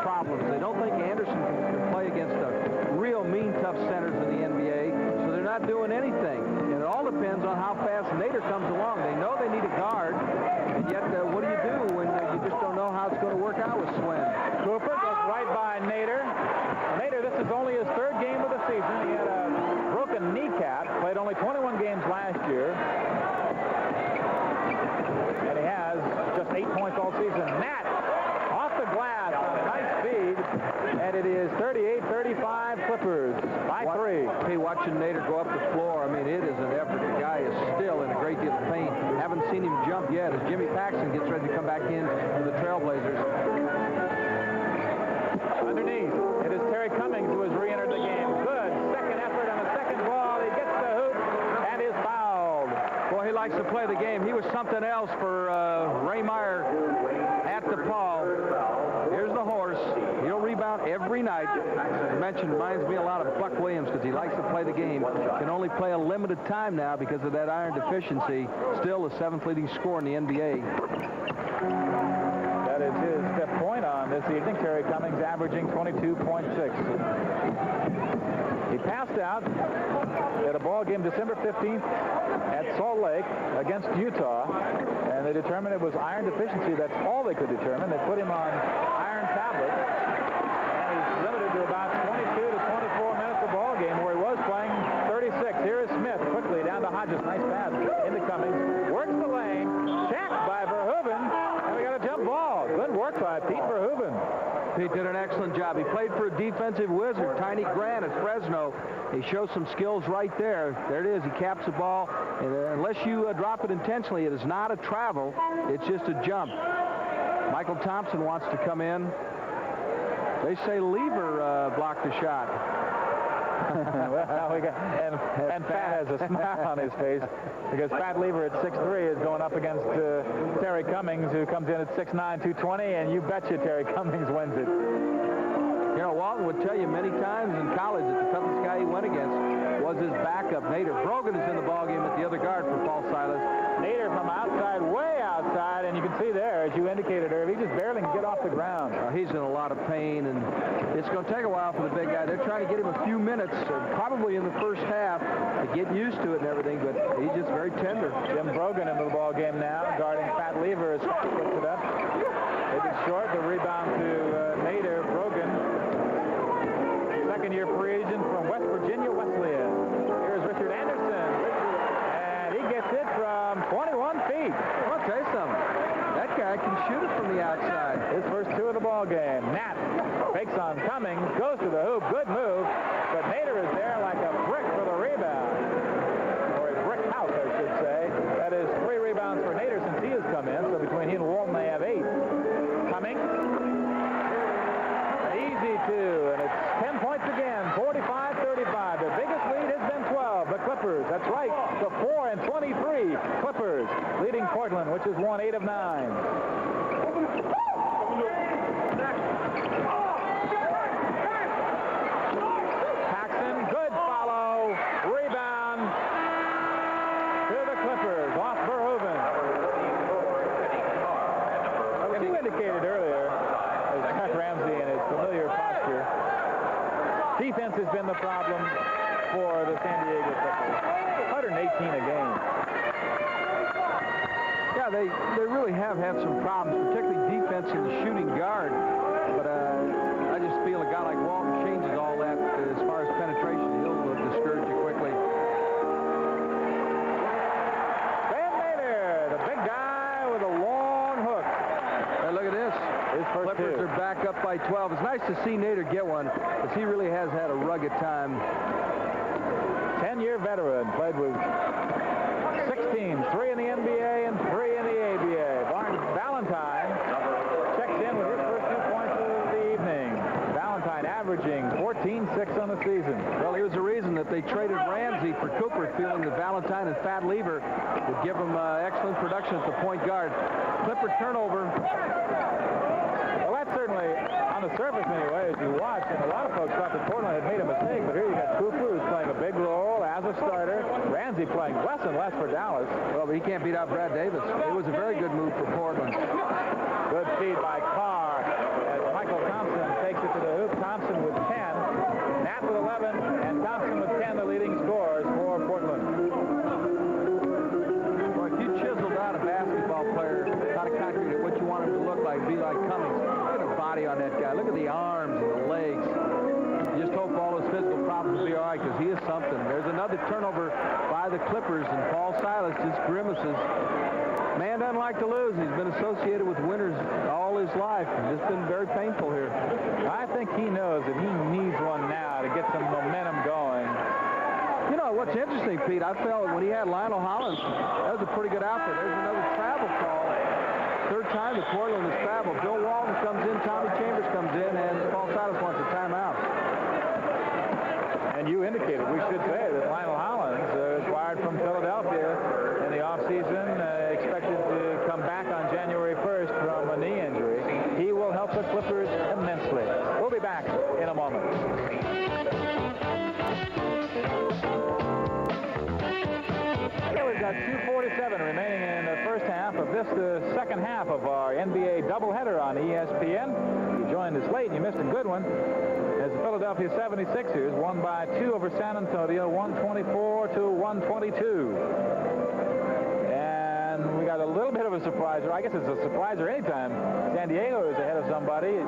problems. They don't think Anderson can play against the real mean, tough centers in the NBA, so they're not doing anything. And it all depends on how fast Nader comes along. They know they need a guard, and yet what do you do when you just don't know how it's going to work out with Swen? Cooper goes right by Nader. Nader, this is only his 3rd game of the season. He had a broken kneecap, played only 21 games last year. And he has just 8 points all season. Nat off the glass on a nice speed, and it is 38-35 Clippers by 3. Hey, watching Nader go up the floor, I mean, it is an effort. The guy is still in a great deal of pain. Haven't seen him jump yet as Jimmy Paxson gets ready to come back in for the Trailblazers. Underneath, it is Terry Cummings who has re-entered the game. Good second effort on the second ball. He gets the hoop and is fouled. Boy, he likes to play the game. He was something else for Ray Meyer at DePaul. Here's the horse. He'll rebound every night. I mentioned, reminds me a lot of Buck Williams because he likes to play the game. Can only play a limited time now because of that iron deficiency. Still the 7th leading scorer in the NBA. That is his 5th point on this evening. Terry Cummings averaging 22.6. He passed out at a ball game December 15th at Salt Lake against Utah, and they determined it was iron deficiency. That's all they could determine. They put him on iron tablets, and he's limited to about 22 to 24 minutes of ball game where he was playing 36. Here is Smith quickly down to Hodges. Nice pass into Cummings. Works the lane. Checked by Verhoeven, and we got a jump ball. Good work by Pete Verhoeven. Pete did an excellent job. He played for a defensive wizard, Tiny Grant at Fresno. He shows some skills right there. There it is. He caps the ball. And unless you drop it intentionally, it is not a travel. It's just a jump. Michael Thompson wants to come in. They say Lever blocked the shot. Well, and Pat has a smile on his face because Pat Lever at 6'3" is going up against Terry Cummings, who comes in at 6'9", 220, and you betcha Terry Cummings wins it. You know, Walton would tell you many times in college that the toughest guy he went against was his backup, Nader. Brogan is in the ballgame at the other guard for Paul Silas. Nader from outside, way outside, and you can see there, as you indicated, Irv, he just barely can get off the ground. He's in a lot of pain, and it's going to take a while for the big guy. They're trying to get him a few minutes, probably in the first half, to get used to it and everything, but he's just very tender. Jim Brogan into the ballgame now, guarding Pat Lever as Scott puts it up. It is short, the rebound to Nader. Brogan, second-year free agent from West Virginia Wesleyan. Here's Richard Anderson, and he gets it from 21 feet. I'll tell you something. That guy can shoot it from the outside. His first 2 of the ball game. Nat fakes on Cummings, goes to the hoop, good move, but Nader is there like a brick for the rebound. Or a brick house, I should say. That is 3 rebounds for Nader since he has come in, so between he and Walton they have 8. Cummings. An easy 2, and it's 10 points again, 45-35. Their biggest lead has been 12. The Clippers, that's right, the 4 and 23 Clippers leading Portland, which has won 8 of 9. Paxson, good follow, rebound to the Clippers, off Verhoeven. As you indicated earlier, as Pat Ramsey in his familiar posture, defense has been the problem for the San Diego Clippers. 118 a game. Yeah, they really have had some problems, particularly defense and the shooting guard. But I just feel a guy like Walton changes all that as far as penetration. He'll discourage you quickly. by 12. It's nice to see Nader get one, because he really has had a rugged time. 10-year veteran, played with 6 teams, 3 in the NBA and 3 in the ABA. Barnes Valentine checks in with his first 2 points of the evening. Valentine averaging 14-6 on the season. Well, here's the reason that they traded Ramsey for Cooper, feeling that Valentine and Fat Lever would give him excellent production at the point guard. Clipper turnover. Well, that's certainly, on the surface anyway, as you watch, and a lot of folks thought that Portland had made a mistake, but here you got Cooper, who's playing a big role as a starter. Ramsey playing less and less for Dallas. Well, but he can't beat out Brad Davis. It was a very good move for Portland. Good feed by Carr as Michael Thompson takes it to the hoop. Thompson with 10, Nat with 11, and Thompson with 10, the leading scorers for Portland. Well, if you chiseled out a basketball player out of concrete, what you want him to look like, be like Cummings. Look at the body on that guy. Look at the arms and the legs. You just hope all his physical problems will be all right, because he is something. There's another turnover by the Clippers, and Paul Silas just grimaces. Man doesn't like to lose. He's been associated with winners all his life. It's been very painful here. I think he knows that he needs one now to get some momentum going. You know, what's interesting, Pete, I felt when he had Lionel Hollins, that was a pretty good outfit. There's another travel call. Third time that Portland has traveled. Bill Walton comes in, Tommy Chambers comes in, and Paul Silas wants a timeout. And you indicated, we should say, that Lionel Hollins, acquired from Philadelphia in the offseason, expected to come back on January 1st from a knee injury. He will help the Clippers immensely. We'll be back in a moment. Okay, we've got 2:47 remaining in the first half of this, the second half of our NBA doubleheader on ESPN. You joined us late and you missed a good one, as the Philadelphia 76ers won by 2 over San Antonio, 124-122. And we got a little bit of a surpriser. I guess it's a surpriser anytime San Diego is ahead of somebody.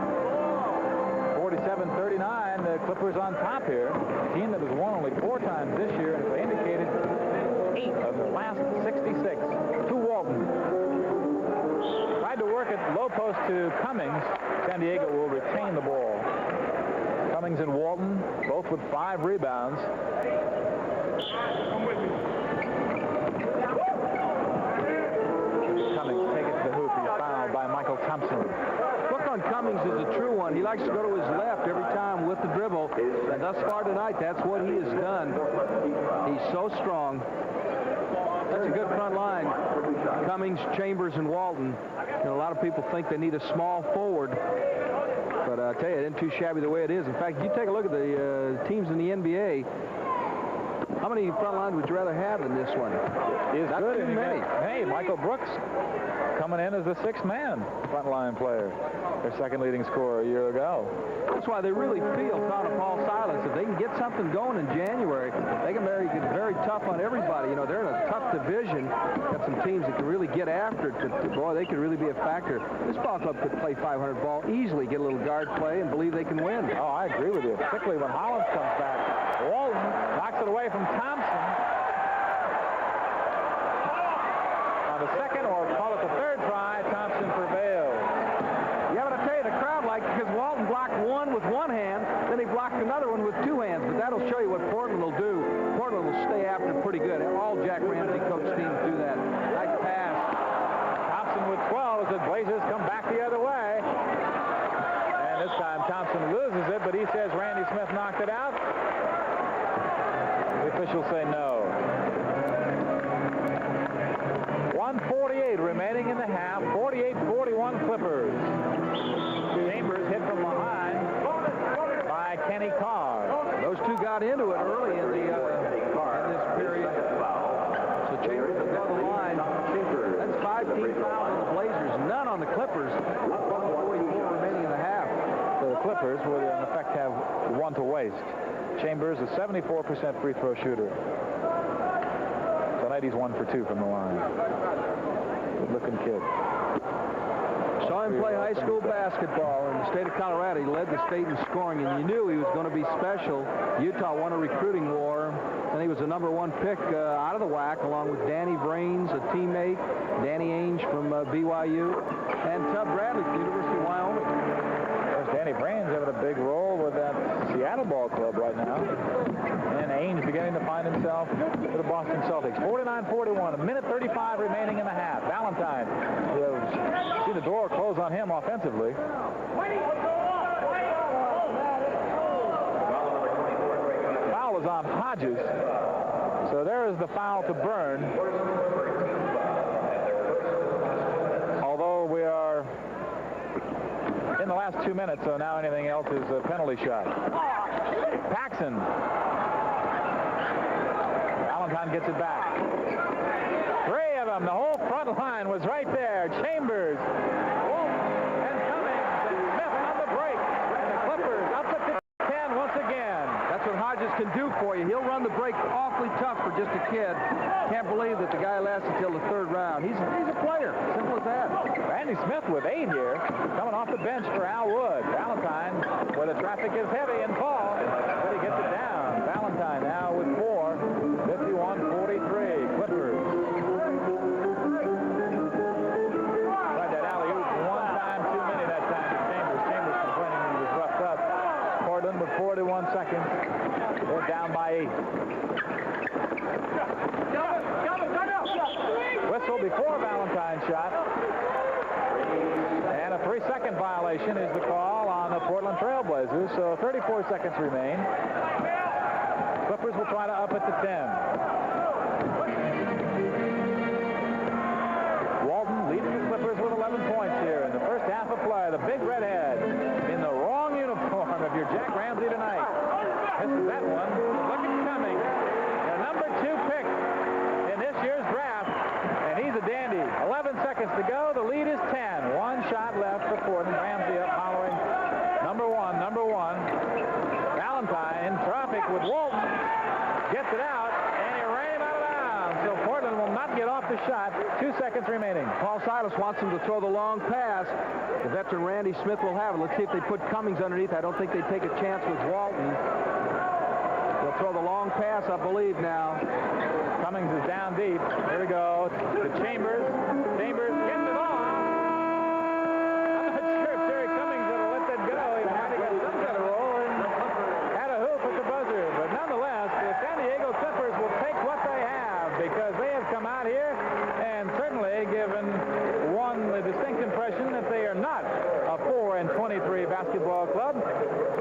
47-39, the Clippers on top here. A team that has won only 4 times this year, and as I indicated, 8 of the last 66 to Walton. Tried to work it low post to Cummings. San Diego will retain the ball. Cummings and Walton, both with 5 rebounds. Cummings take it to the hoop. He's fouled by Michael Thompson. Look on Cummings is a true one. He likes to go to his left every time with the dribble. And thus far tonight, that's what he has done. He's so strong. That's a good front line. Cummings, Chambers, and Walton. You know, a lot of people think they need a small forward. But I tell you, it isn't too shabby the way it is. In fact, you take a look at the teams in the NBA. How many front lines would you rather have than this one? Not good. too many. Hey, Michael Brooks coming in as the 6th man front line player. Their second leading scorer a year ago. That's why they really feel proud of Paul Silas. If they can get something going in January, they can get very tough on everybody. You know, they're in a tough division. Got some teams that can really get after it. Boy, they could really be a factor. This ball club could play 500 ball easily, get a little guard play, and believe they can win. Oh, I agree with you, particularly when Hollins comes back. Walton knocks it away from Thompson. On the second, or call it the third try, Thompson prevails. Yeah, but I tell you, the crowd liked it because Walton blocked one with one hand, then he blocked another one with 2 hands. But that'll show you what Portland will do. Portland will stay after it pretty good. All Jack Ramsey coach teams do that. Nice pass. Thompson with 12 as the Blazers come back the other way. And this time Thompson loses it, but he says Randy Smith knocked it out. The officials say no. 1:48 remaining in the half. 48-41 Clippers. Chambers hit from behind by Kenny Carr. Those two got into it early in this period. So Chambers is on the line. That's 5 team fouls on the Blazers, none on the Clippers. 1:44 remaining in the half. So the Clippers would in effect have 1 to waste. Chambers a 74% free throw shooter. Tonight he's 1 for 2 from the line. Good looking kid. Saw him play high school basketball in the state of Colorado. He led the state in scoring, and you knew he was going to be special. Utah won a recruiting war, and he was the #1 pick out of the WAC, along with Danny Brains, a teammate, Danny Ainge from BYU, and Tub Bradley from the University of Wyoming. There's Danny Brains having a big role with that Seattle ball club right now. And Ainge beginning to find himself with the Boston Celtics. 49-41, a minute 35 remaining in the half. Valentine, you see the door close on him offensively. Foul is on Hodges. So there is the foul to Byrne. Although we are in the last 2 minutes, so now anything else is a penalty shot. Paxson. Valentine gets it back. 3 of them. The whole front line was right there. Chambers, Wolf, and Cummings, and Smith on the break. And the Clippers up at the 10 once again. That's what Hodges can do for you. He'll run the break awfully tough for just a kid. Can't believe that the guy lasts until the 3rd round. He's a player. Simple as that. Randy Smith with 8 here, coming off the bench for Al Wood. Valentine, where the traffic is heavy, and Paul, but he gets it down. Valentine now with 4, 51-43, Clippers. Tried that alley-oop one time too many that time to Chambers. Chambers complaining he was roughed up. Portland with 41 seconds. They're down by 8. Whistle before Valentine's shot. And a 3-second violation is the call on the Portland Trailblazers, so 34 seconds remain. Clippers will try to up it to 10. Walton leading the Clippers with 11 points here in the first half of play. The big redhead in the wrong uniform of your Jack Ramsey tonight. Misses that one. Look at Cummings, the number 2 pick in this year's draft. And he's a dandy. 11 seconds to go. The lead is 10. 1 shot left for Portland. Ramsey up following number one. Valentine in traffic with Walton. Gets it out, and he ran him out of bounds. So Portland will not get off the shot. 2 seconds remaining. Paul Silas wants him to throw the long pass. The veteran Randy Smith will have it. Let's see if they put Cummings underneath. I don't think they take a chance with Walton. They'll throw the long pass, I believe, now. Cummings is down deep. Here we go to Chambers. Chambers gets it on. I'm not sure if Terry Cummings would have let that go. He might have got some kind of roll and had a hoop at the buzzer. But nonetheless, the San Diego Clippers will take what they have because they have come out here and certainly given one the distinct impression that they are not a 4-23 basketball club.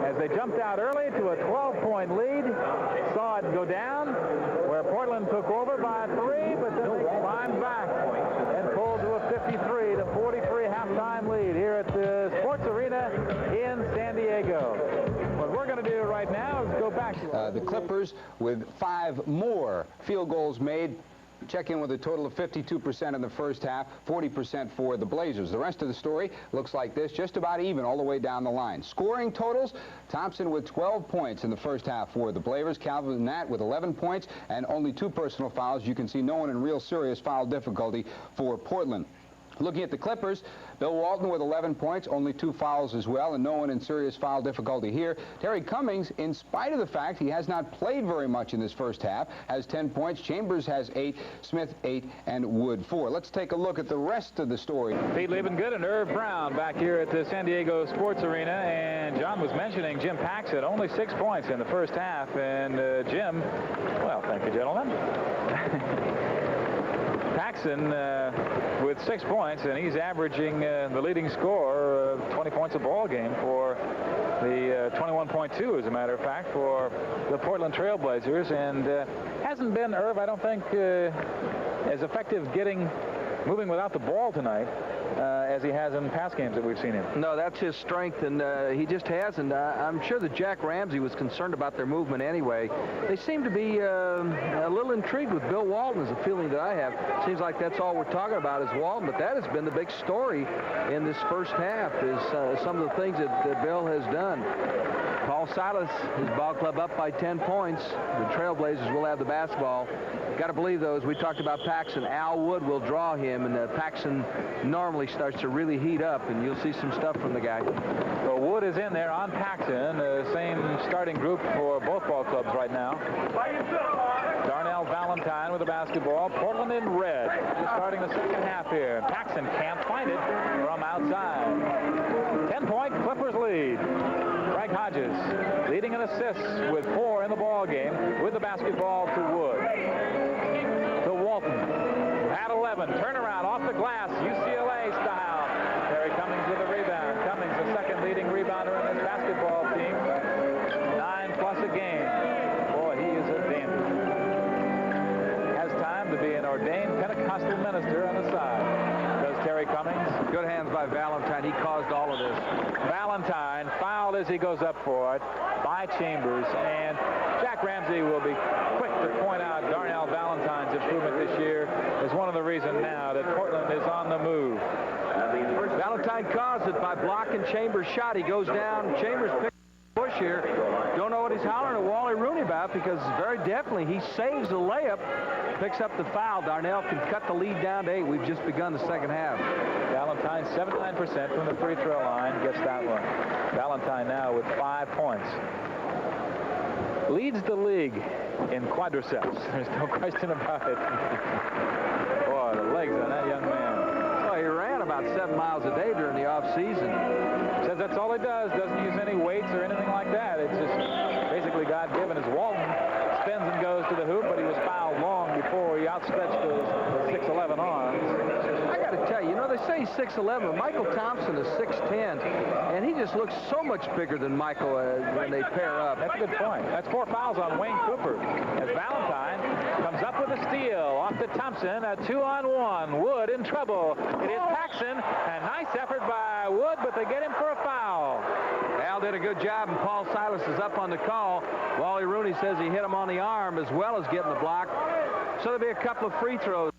As they jumped out early to a 12-point lead, saw it go down, where Portland took over by 3, but then they climbed back and pulled to a 53-43 halftime lead here at the Sports Arena in San Diego. What we're going to do right now is go back to the Clippers with 5 more field goals made. Check in with a total of 52% in the first half, 40% for the Blazers. The rest of the story looks like this, just about even all the way down the line. Scoring totals, Thompson with 12 points in the first half for the Blazers, Calvin Nat with 11 points, and only 2 personal fouls. You can see no one in real serious foul difficulty for Portland. Looking at the Clippers, Bill Walton with 11 points, only 2 fouls as well, and no one in serious foul difficulty here. Terry Cummings, in spite of the fact he has not played very much in this first half, has 10 points. Chambers has 8, Smith 8, and Wood 4. Let's take a look at the rest of the story. Pete Liebengood and Irv Brown back here at the San Diego Sports Arena, and John was mentioning Jim Paxson, only 6 points in the first half, and Jim, well, thank you, gentlemen. Paxson with 6 points, and he's averaging the leading scorer of 20 points a ball game for the 21.2, as a matter of fact, for the Portland Trailblazers, and hasn't been, Irv, I don't think, as effective moving without the ball tonight as he has in past games that we've seen him. No, that's his strength, and he just hasn't. I'm sure that Jack Ramsey was concerned about their movement anyway. They seem to be a little intrigued with Bill Walton, is a feeling that I have. Seems like that's all we're talking about is Walton, but that has been the big story in this first half, is some of the things that Bill has done. Paul Silas, his ball club up by 10 points. The Trailblazers will have the basketball. Got to believe, though, as we talked about Paxson, Al Wood will draw him, and Paxson normally starts to really heat up, and you'll see some stuff from the guy. So Wood is in there on Paxson, the same starting group for both ball clubs right now. Darnell, Valentine, Valentine with the basketball. Portland in red. Just starting the second half here. Paxson can't find it from outside. 10-point Clippers lead. Greg Hodges leading in assists with 4 in the ball game with the basketball to Wood. To Walton. At 11. Turnaround off the glass. UCLA style. Terry Cummings with a rebound. Cummings, the second leading rebounder in this basketball team. 9+ a game. Boy, he is a dandy. Has time to be an ordained Pentecostal minister on the side. Does Terry Cummings. Good hands by Valentine. He caused all of this. Valentine fouled as he goes up for it by Chambers, and Jack Ramsey will be quick to point out Darnell Valentine's improvement this year is one of the reasons now that Portland is on the move. Valentine caused it by blocking Chambers' shot. He goes down. Chambers picks the push here. Don't know what he's hollering at Wally Rooney about, because very definitely he saves the layup, picks up the foul. Darnell can cut the lead down to 8. We've just begun the second half. Valentine 79% from the free throw line, gets that one. Valentine now with 5 points. Leads the league in quadriceps. There's no question about it. Boy, the legs on that young man. Well, he ran about 7 miles a day during the off-season. Says that's all he does. Doesn't use any weights or anything like that. It's just basically God-given. As Walton spins and goes to the hoop, but he was fouled long before he outstretched those 6'11" arms. I got to tell you, they say he's 6'11", but Michael Thompson is 6'10", and he just looks so much bigger than Michael when they pair up. That's a good point. That's 4 fouls on Wayne Cooper. As Valentine comes up with a steal off to Thompson, a 2-on-1. Wood in trouble. It is Paxson, a nice effort by Wood, but they get him for a foul. Al did a good job, and Paul Silas is up on the call. Wally Rooney says he hit him on the arm as well as getting the block. So there'll be a couple of free throws.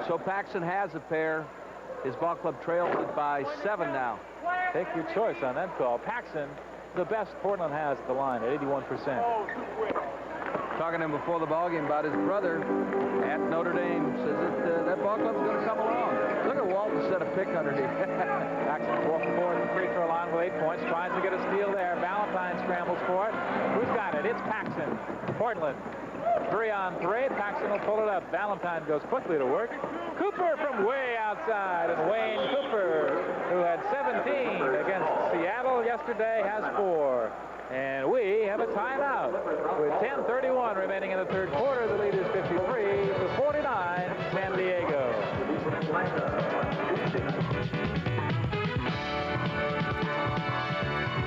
So Paxson has a pair. His ball club trails it by 7 now. Take your choice on that call. Paxson, the best Portland has at the line at 81%. Talking to him before the ballgame about his brother at Notre Dame. Says that that ball club's going to come along. Look at Walton set a pick underneath. Paxson 4 for 4 at the free throw line with 8 points. Tries to get a steal there. Valentine scrambles for it. Who's got it? It's Paxson. Portland. 3-on-3. Paxson will pull it up. Valentine goes quickly to work. Cooper from way outside. And Wayne Cooper, who had 17 against Seattle yesterday, has 4. And we have a timeout. With 10:31 remaining in the third quarter, the lead is 53-49, San Diego.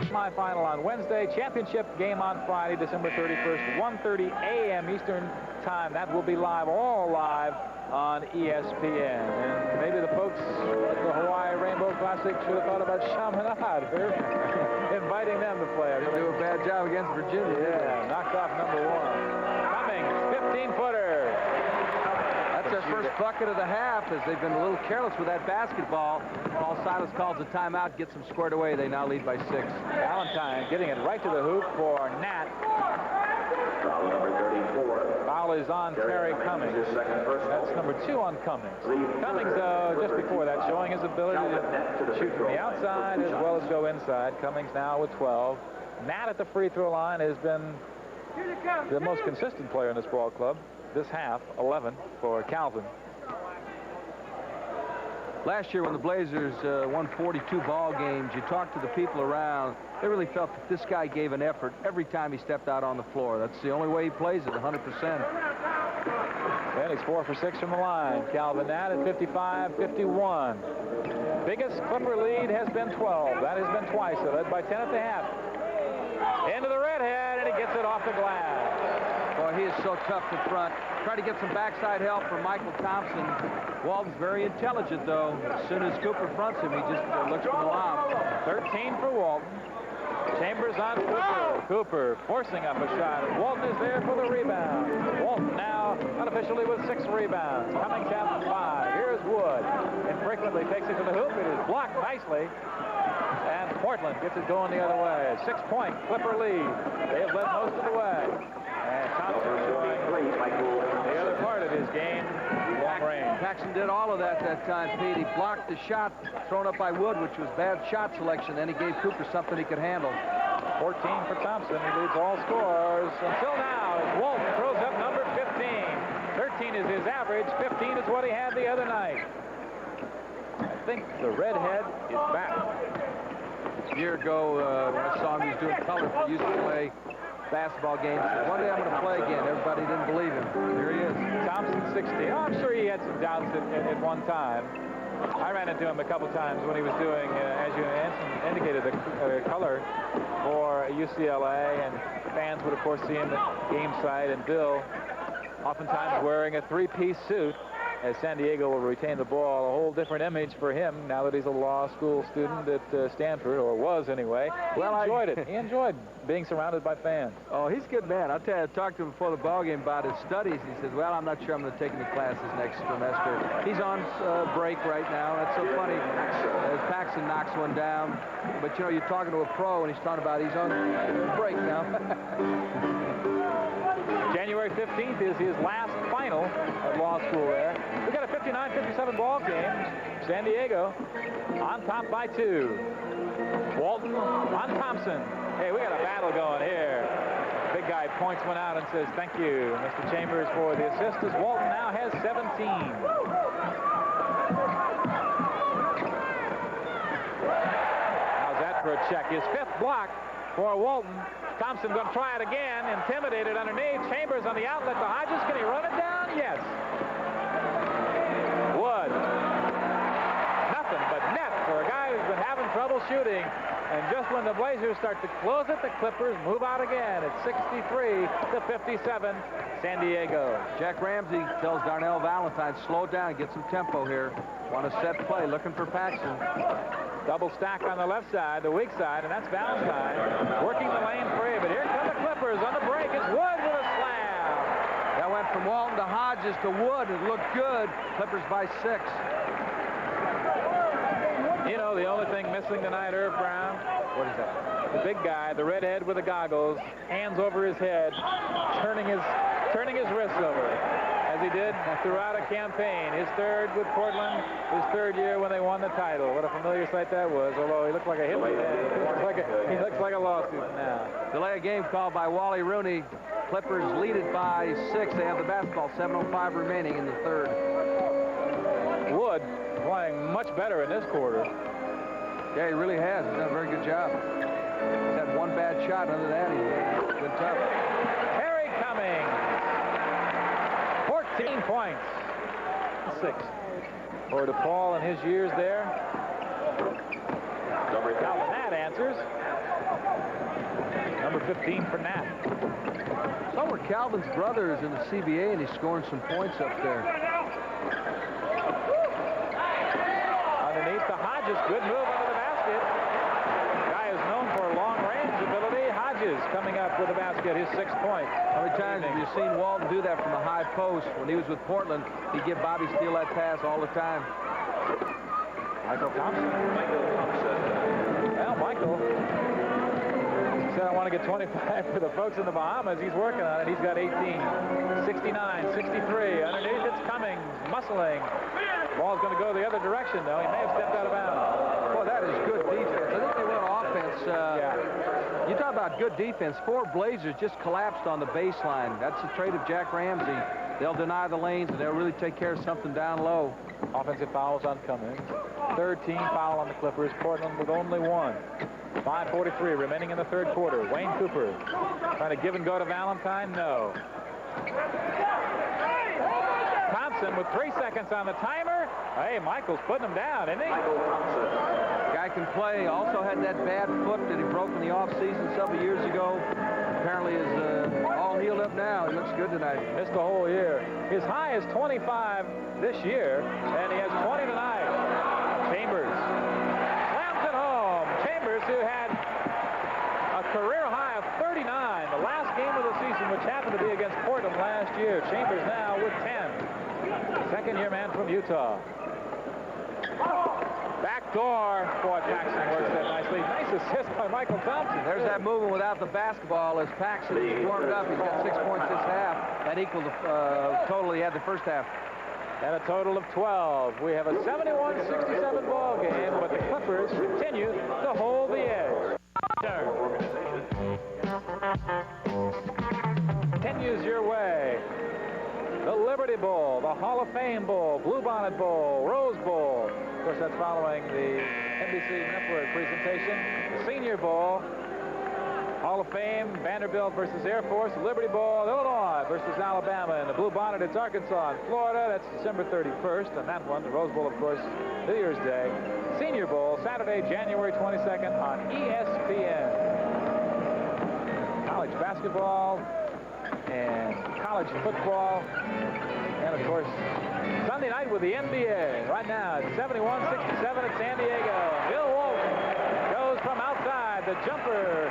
Semi-final on Wednesday, championship game on Friday, December 31st, 1:30 a.m. Eastern Time. That will be live, all live on ESPN. And maybe the folks at the Hawaii Rainbow Classic should have thought about Chaminade here, inviting them to play. They'll do a bad job against Virginia. Yeah, knocked off number 1. Cummings, 15-footer. That's their first bucket of the half, as they've been a little careless with that basketball. Paul Silas calls a timeout, gets them squared away. They now lead by 6. Valentine getting it right to the hoop for Nat. Foul number 34. Foul is on Terry Cummings. That's number 2 on Cummings. Cummings, though, just before that, showing his ability to shoot from the outside as well as go inside. Cummings now with 12. Nat at the free throw line has been the most consistent player in this ball club. This half, 11 for Calvin. Last year when the Blazers won 42 ball games, you talked to the people around, they really felt that this guy gave an effort every time he stepped out on the floor. That's the only way he plays it, 100%. And he's 4 for 6 from the line. Calvin Nat at 55-51. Biggest Clipper lead has been 12. That has been twice. So led by 10 at the half. Into the redhead, and he gets it off the glass. Boy, he is so tough in front. Try to get some backside help from Michael Thompson. Walton's very intelligent, though. As soon as Cooper fronts him, he just looks for the lob. 13 for Walton. Chambers on Cooper. Cooper forcing up a shot. Walton is there for the rebound. Walton now unofficially with 6 rebounds. Cummings has 5. Here's Wood. Infrequently takes it to the hoop. It is blocked nicely. And Portland gets it going the other way. 6-point Clipper lead. They have led most of the way. And Thompson showing the other part of his game, long range. Paxson did all of that time, Pete. He blocked the shot thrown up by Wood, which was bad shot selection. Then he gave Cooper something he could handle. 14 for Thompson. He leads all scores until now. As Walton throws up number 15. 13 is his average. 15 is what he had the other night. I think the redhead is back. A year ago, when I saw him, he was doing color for UCLA basketball games. One day I'm going to play again. Everybody didn't believe him. Here he is. Thompson, 16. Oh, I'm sure he had some doubts at one time. I ran into him a couple times when he was doing, as you indicated, the color for UCLA, and fans would, of course, see him at game site, and Bill oftentimes wearing a three-piece suit, as San Diego will retain the ball. A whole different image for him now that he's a law school student at Stanford, or was anyway. Well, he enjoyed it. He enjoyed being surrounded by fans. Oh, he's a good man. I'll tell you, I talked to him before the ball game about his studies. He says, well, I'm not sure I'm going to take any classes next semester. He's on break right now. That's so funny. As Paxson knocks one down. But, you know, you're talking to a pro, and he's talking about he's on break now. January 15th is his last final at law school there. We got a 59-57 ball game. San Diego on top by 2. Walton on Thompson. Hey, we got a battle going here. Big guy points one out and says, thank you, Mr. Chambers, for the assist, as Walton now has 17. How's that for a check? His 5th block for Walton. Thompson going to try it again. Intimidated underneath. Chambers on the outlet to Hodges. Can he run it down? Yes. Wood. Nothing but net for a guy who's been having trouble shooting. And just when the Blazers start to close it, the Clippers move out again. It's 63-57, San Diego. Jack Ramsey tells Darnell Valentine, slow down, get some tempo here. Want a set play, looking for Paxson. Double stack on the left side, the weak side, and that's Valentine working the lane free. But here come the Clippers on the break. It's Wood with a slam. That went from Walton to Hodges to Wood. It looked good. Clippers by 6. You know, the only thing missing tonight, Irv Brown. What is that? The big guy, the redhead with the goggles, hands over his head, turning his wrists over, as he did throughout a campaign. His 3rd with Portland, his 3rd year when they won the title. What a familiar sight that was, although he looked like a hitman. He looks like a lawsuit now. Delay of game called by Wally Rooney. Clippers lead it by 6. They have the basketball. 7:05 remaining in the 3rd. Wood playing much better in this quarter. Yeah, he really has. He's done a very good job. He's had one bad shot. Other than that, he's been tough. Terry Cummings. 14 points. 6 for DePaul in his years there. Calvin Nat answers. Number 15 for Nat. So were Calvin's brothers in the CBA, and he's scoring some points up there. Underneath to Hodges. Good move under the basket. Guy is known for long-range ability. Hodges coming up with the basket, his 6th point. How many times have you seen Walton do that from the high post? When he was with Portland, he'd give Bobby Steele that pass all the time. Michael Thompson. Well, Michael said, I want to get 25 for the folks in the Bahamas. He's working on it. He's got 18. 69, 63. Underneath, it's Cummings, muscling. Ball's going to go the other direction, though. He may have stepped out of bounds. Boy, that is good defense. I think they went offense. You talk about good defense. 4 Blazers just collapsed on the baseline. That's the trait of Jack Ramsey. They'll deny the lanes, and they'll really take care of something down low. Offensive fouls on Cummings. 3rd team foul on the Clippers. Portland with only 1. 5:43 remaining in the 3rd quarter. Wayne Cooper trying to give and go to Valentine. No. Thompson with 3 seconds on the timer. Hey, Michael's putting him down, isn't he? Guy can play. Also had that bad foot that he broke in the offseason several years ago. Apparently is all healed up now. He looks good tonight. Missed the whole year. His high is 25 this year, and he has 20 tonight. Chambers slams it home. Chambers, who had a career high of 39 the last game of the season, which happened to be against Portland last year. Chambers now with 10. Second-year man from Utah. Back door. Boy, Paxson works that nicely. Nice assist by Michael Thompson. There's that movement without the basketball as Paxson is warmed up. He's got 6 points this half. That equaled the total he had the first half. And a total of 12. We have a 71-67 ball game, but the Clippers continue to hold the edge. Continues your way. The Liberty Bowl, the Hall of Fame Bowl, Bluebonnet Bowl, Rose Bowl. Of course, that's following the NBC Network presentation. The Senior Bowl, Hall of Fame, Vanderbilt versus Air Force, Liberty Bowl, Illinois versus Alabama, and the Bluebonnet, it's Arkansas and Florida. That's December 31st, and that one, the Rose Bowl, of course, New Year's Day. Senior Bowl, Saturday, January 22nd on ESPN. College basketball and college football, and of course, Sunday night with the NBA. Right now, it's 71-67 at San Diego. Bill Walton goes from outside the jumper,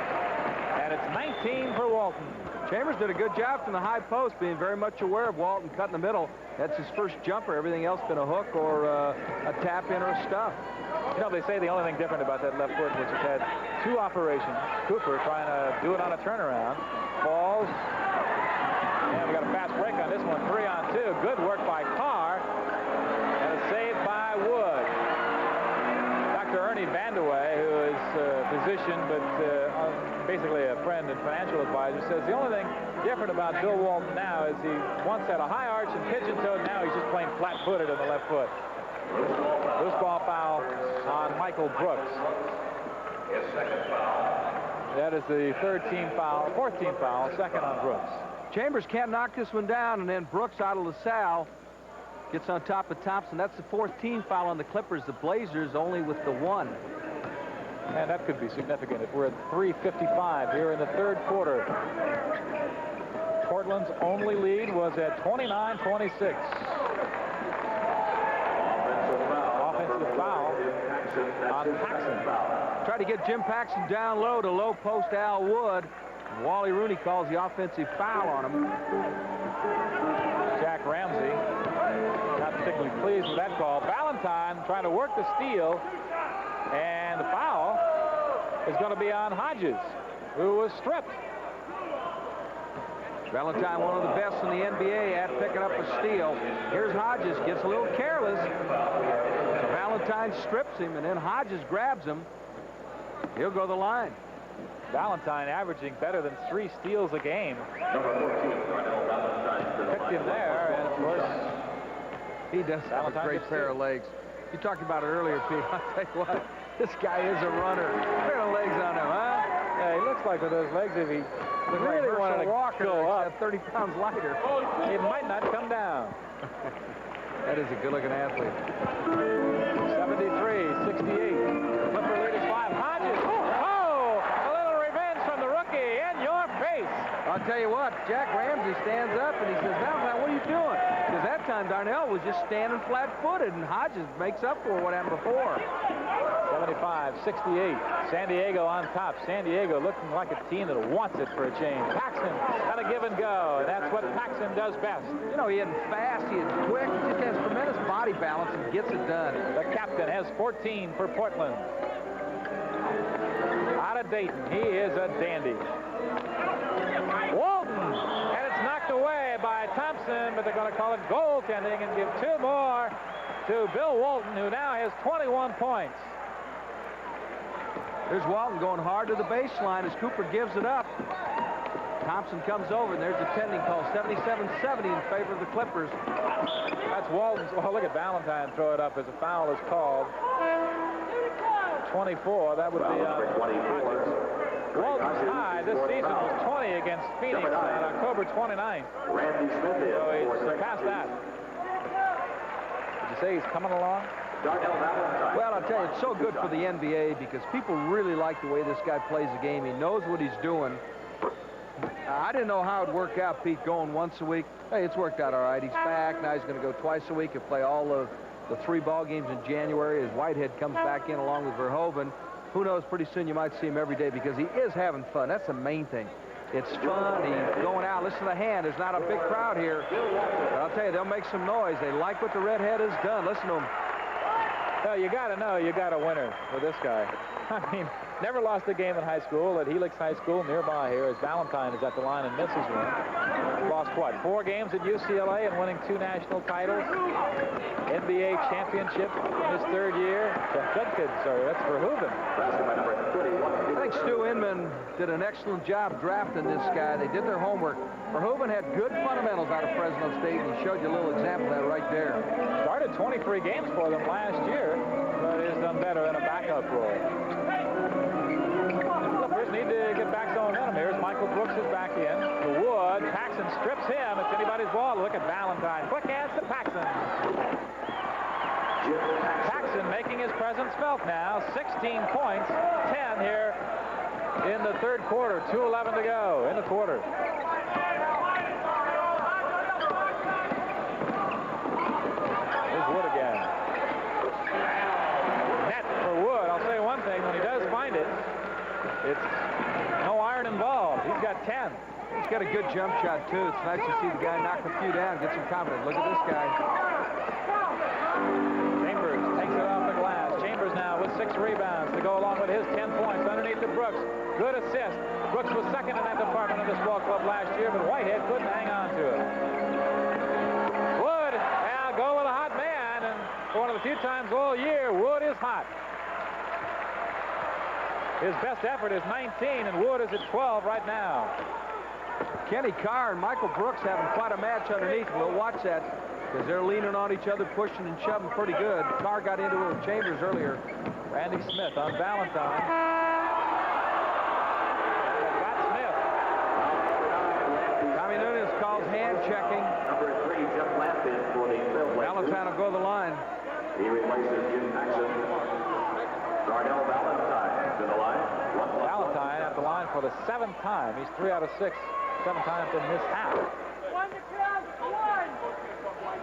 and it's 19 for Walton. Chambers did a good job from the high post, being very much aware of Walton cutting the middle. That's his first jumper. Everything else been a hook or a tap in or a stuff. You know, they say the only thing different about that left foot, which has had 2 operations. Cooper trying to do it on a turnaround. Falls. And we got a fast break on this one. 3-on-2. Good work by Carr. And a save by Wood. Dr. Ernie Vandewey, who is a physician, but basically a friend and financial advisor, says the only thing different about Bill Walton now is he once had a high arch and pigeon-toed. Now he's just playing flat-footed on the left foot. Loose ball foul on Michael Brooks. That is the 4th team foul, second on Brooks. Chambers can't knock this one down, and then Brooks out of LaSalle gets on top of Thompson. That's the 4th team foul on the Clippers. The Blazers only with the 1. And that could be significant if we're at 3:55 here in the 3rd quarter. Portland's only lead was at 29-26. Offensive foul on Paxson. Tried to get Jim Paxson down low to low post Al Wood. Wally Rooney calls the offensive foul on him. Jack Ramsey not particularly pleased with that call. Valentine trying to work the steal, and the foul is going to be on Hodges, who was stripped. Valentine, one of the best in the NBA at picking up a steal. Here's Hodges, gets a little careless. So Valentine strips him, and then Hodges grabs him. He'll go to the line. Valentine averaging better than 3 steals a game. Picked him there, and of course, he does have a great pair of legs. You talked about it earlier, Pete. I'll tell you what, this guy is a runner. Pair of legs on him, huh? Yeah, he looks like with those legs, if he Really wanted to Walker go up, up 30 pounds lighter. It might not come down. That is a good-looking athlete. 73-68. Clipper lead is 5. Hodges. Oh, a little revenge from the rookie in your face. I'll tell you what, Jack Ramsey stands up and he says, Valentine, what are you doing? Because that time Darnell was just standing flat-footed, and Hodges makes up for what happened before. 75-68. San Diego on top. San Diego looking like a team that wants it for a change. Paxson got a give and go, and that's what Paxson does best. You know, he isn't fast, he is quick, he just has tremendous body balance and gets it done. The captain has 14 for Portland. Out of Dayton, he is a dandy. Walton, and it's knocked away by Thompson, but they're going to call it goaltending and give 2 more to Bill Walton, who now has 21 points. There's Walton going hard to the baseline as Cooper gives it up. Thompson comes over, and there's a tending call, 77-70 in favor of the Clippers. That's Walton's. Well, look at Valentine throw it up as a foul is called. 24, that would be Hodges. Walton's high this season was 20 against Phoenix on October 29th. So he's surpassed that. Did you say he's coming along? Well, I'll tell you, it's so good for the NBA because people really like the way this guy plays the game. He knows what he's doing. I didn't know how it'd work out, Pete, going once a week. Hey, it's worked out all right. He's back. Now he's going to go twice a week and play all of the 3 ball games in January as Whitehead comes back in along with Verhoeven. Who knows, pretty soon you might see him every day because he is having fun. That's the main thing. It's fun. He's going out. Listen to the hand. There's not a big crowd here. But I'll tell you, they'll make some noise. They like what the redhead has done. Listen to him. Well, you got to know you got a winner with this guy. I mean, never lost a game in high school at Helix High School nearby here as Valentine is at the line and misses one. Lost what? 4 games at UCLA and winning 2 national titles. NBA championship in his 3rd year. Sorry, that's for Hooven. I think Stu Inman did an excellent job drafting this guy. They did their homework. Verhoeven had good fundamentals out of Fresno State, and he showed you a little example of that right there. Started 23 games for them last year, but has done better in a backup role. Clippers need to get back some momentum. Here's Michael Brooks is back in. To Wood. Paxson strips him. It's anybody's ball. Look at Valentine. Quick hands to Paxson. Paxson making his presence felt now. 16 points, 10 here in the 3rd quarter. 2:11 to go in the quarter. Here's Wood again. Net for Wood. I'll say one thing. When he does find it, it's no iron involved. He's got 10. He's got a good jump shot, too. It's nice to see the guy knock a few down, get some confidence. Look at this guy. Chambers takes it off the glass. Chambers now with 6 rebounds to go along with his 10 points underneath to Brooks. Good assist. Brooks was second in that department of this ball club last year, but Whitehead couldn't hang on to it. Wood now go with a hot man, and for one of the few times all year, Wood is hot. His best effort is 19, and Wood is at 12 right now. Kenny Carr and Michael Brooks having quite a match underneath. We'll watch that because they're leaning on each other, pushing and shoving pretty good. Carr got into it with Chambers earlier. Randy Smith on Valentine. Got Smith. Tommy Nunes calls hand checking. Number 3, Jeff Lampkin for the Trailblazers. Valentine will go to the line. He replaces Jim Paxson. Darnell Valentine to the line. Valentine at the line for the 7th time. He's 3 out of 6. 7 times in this half.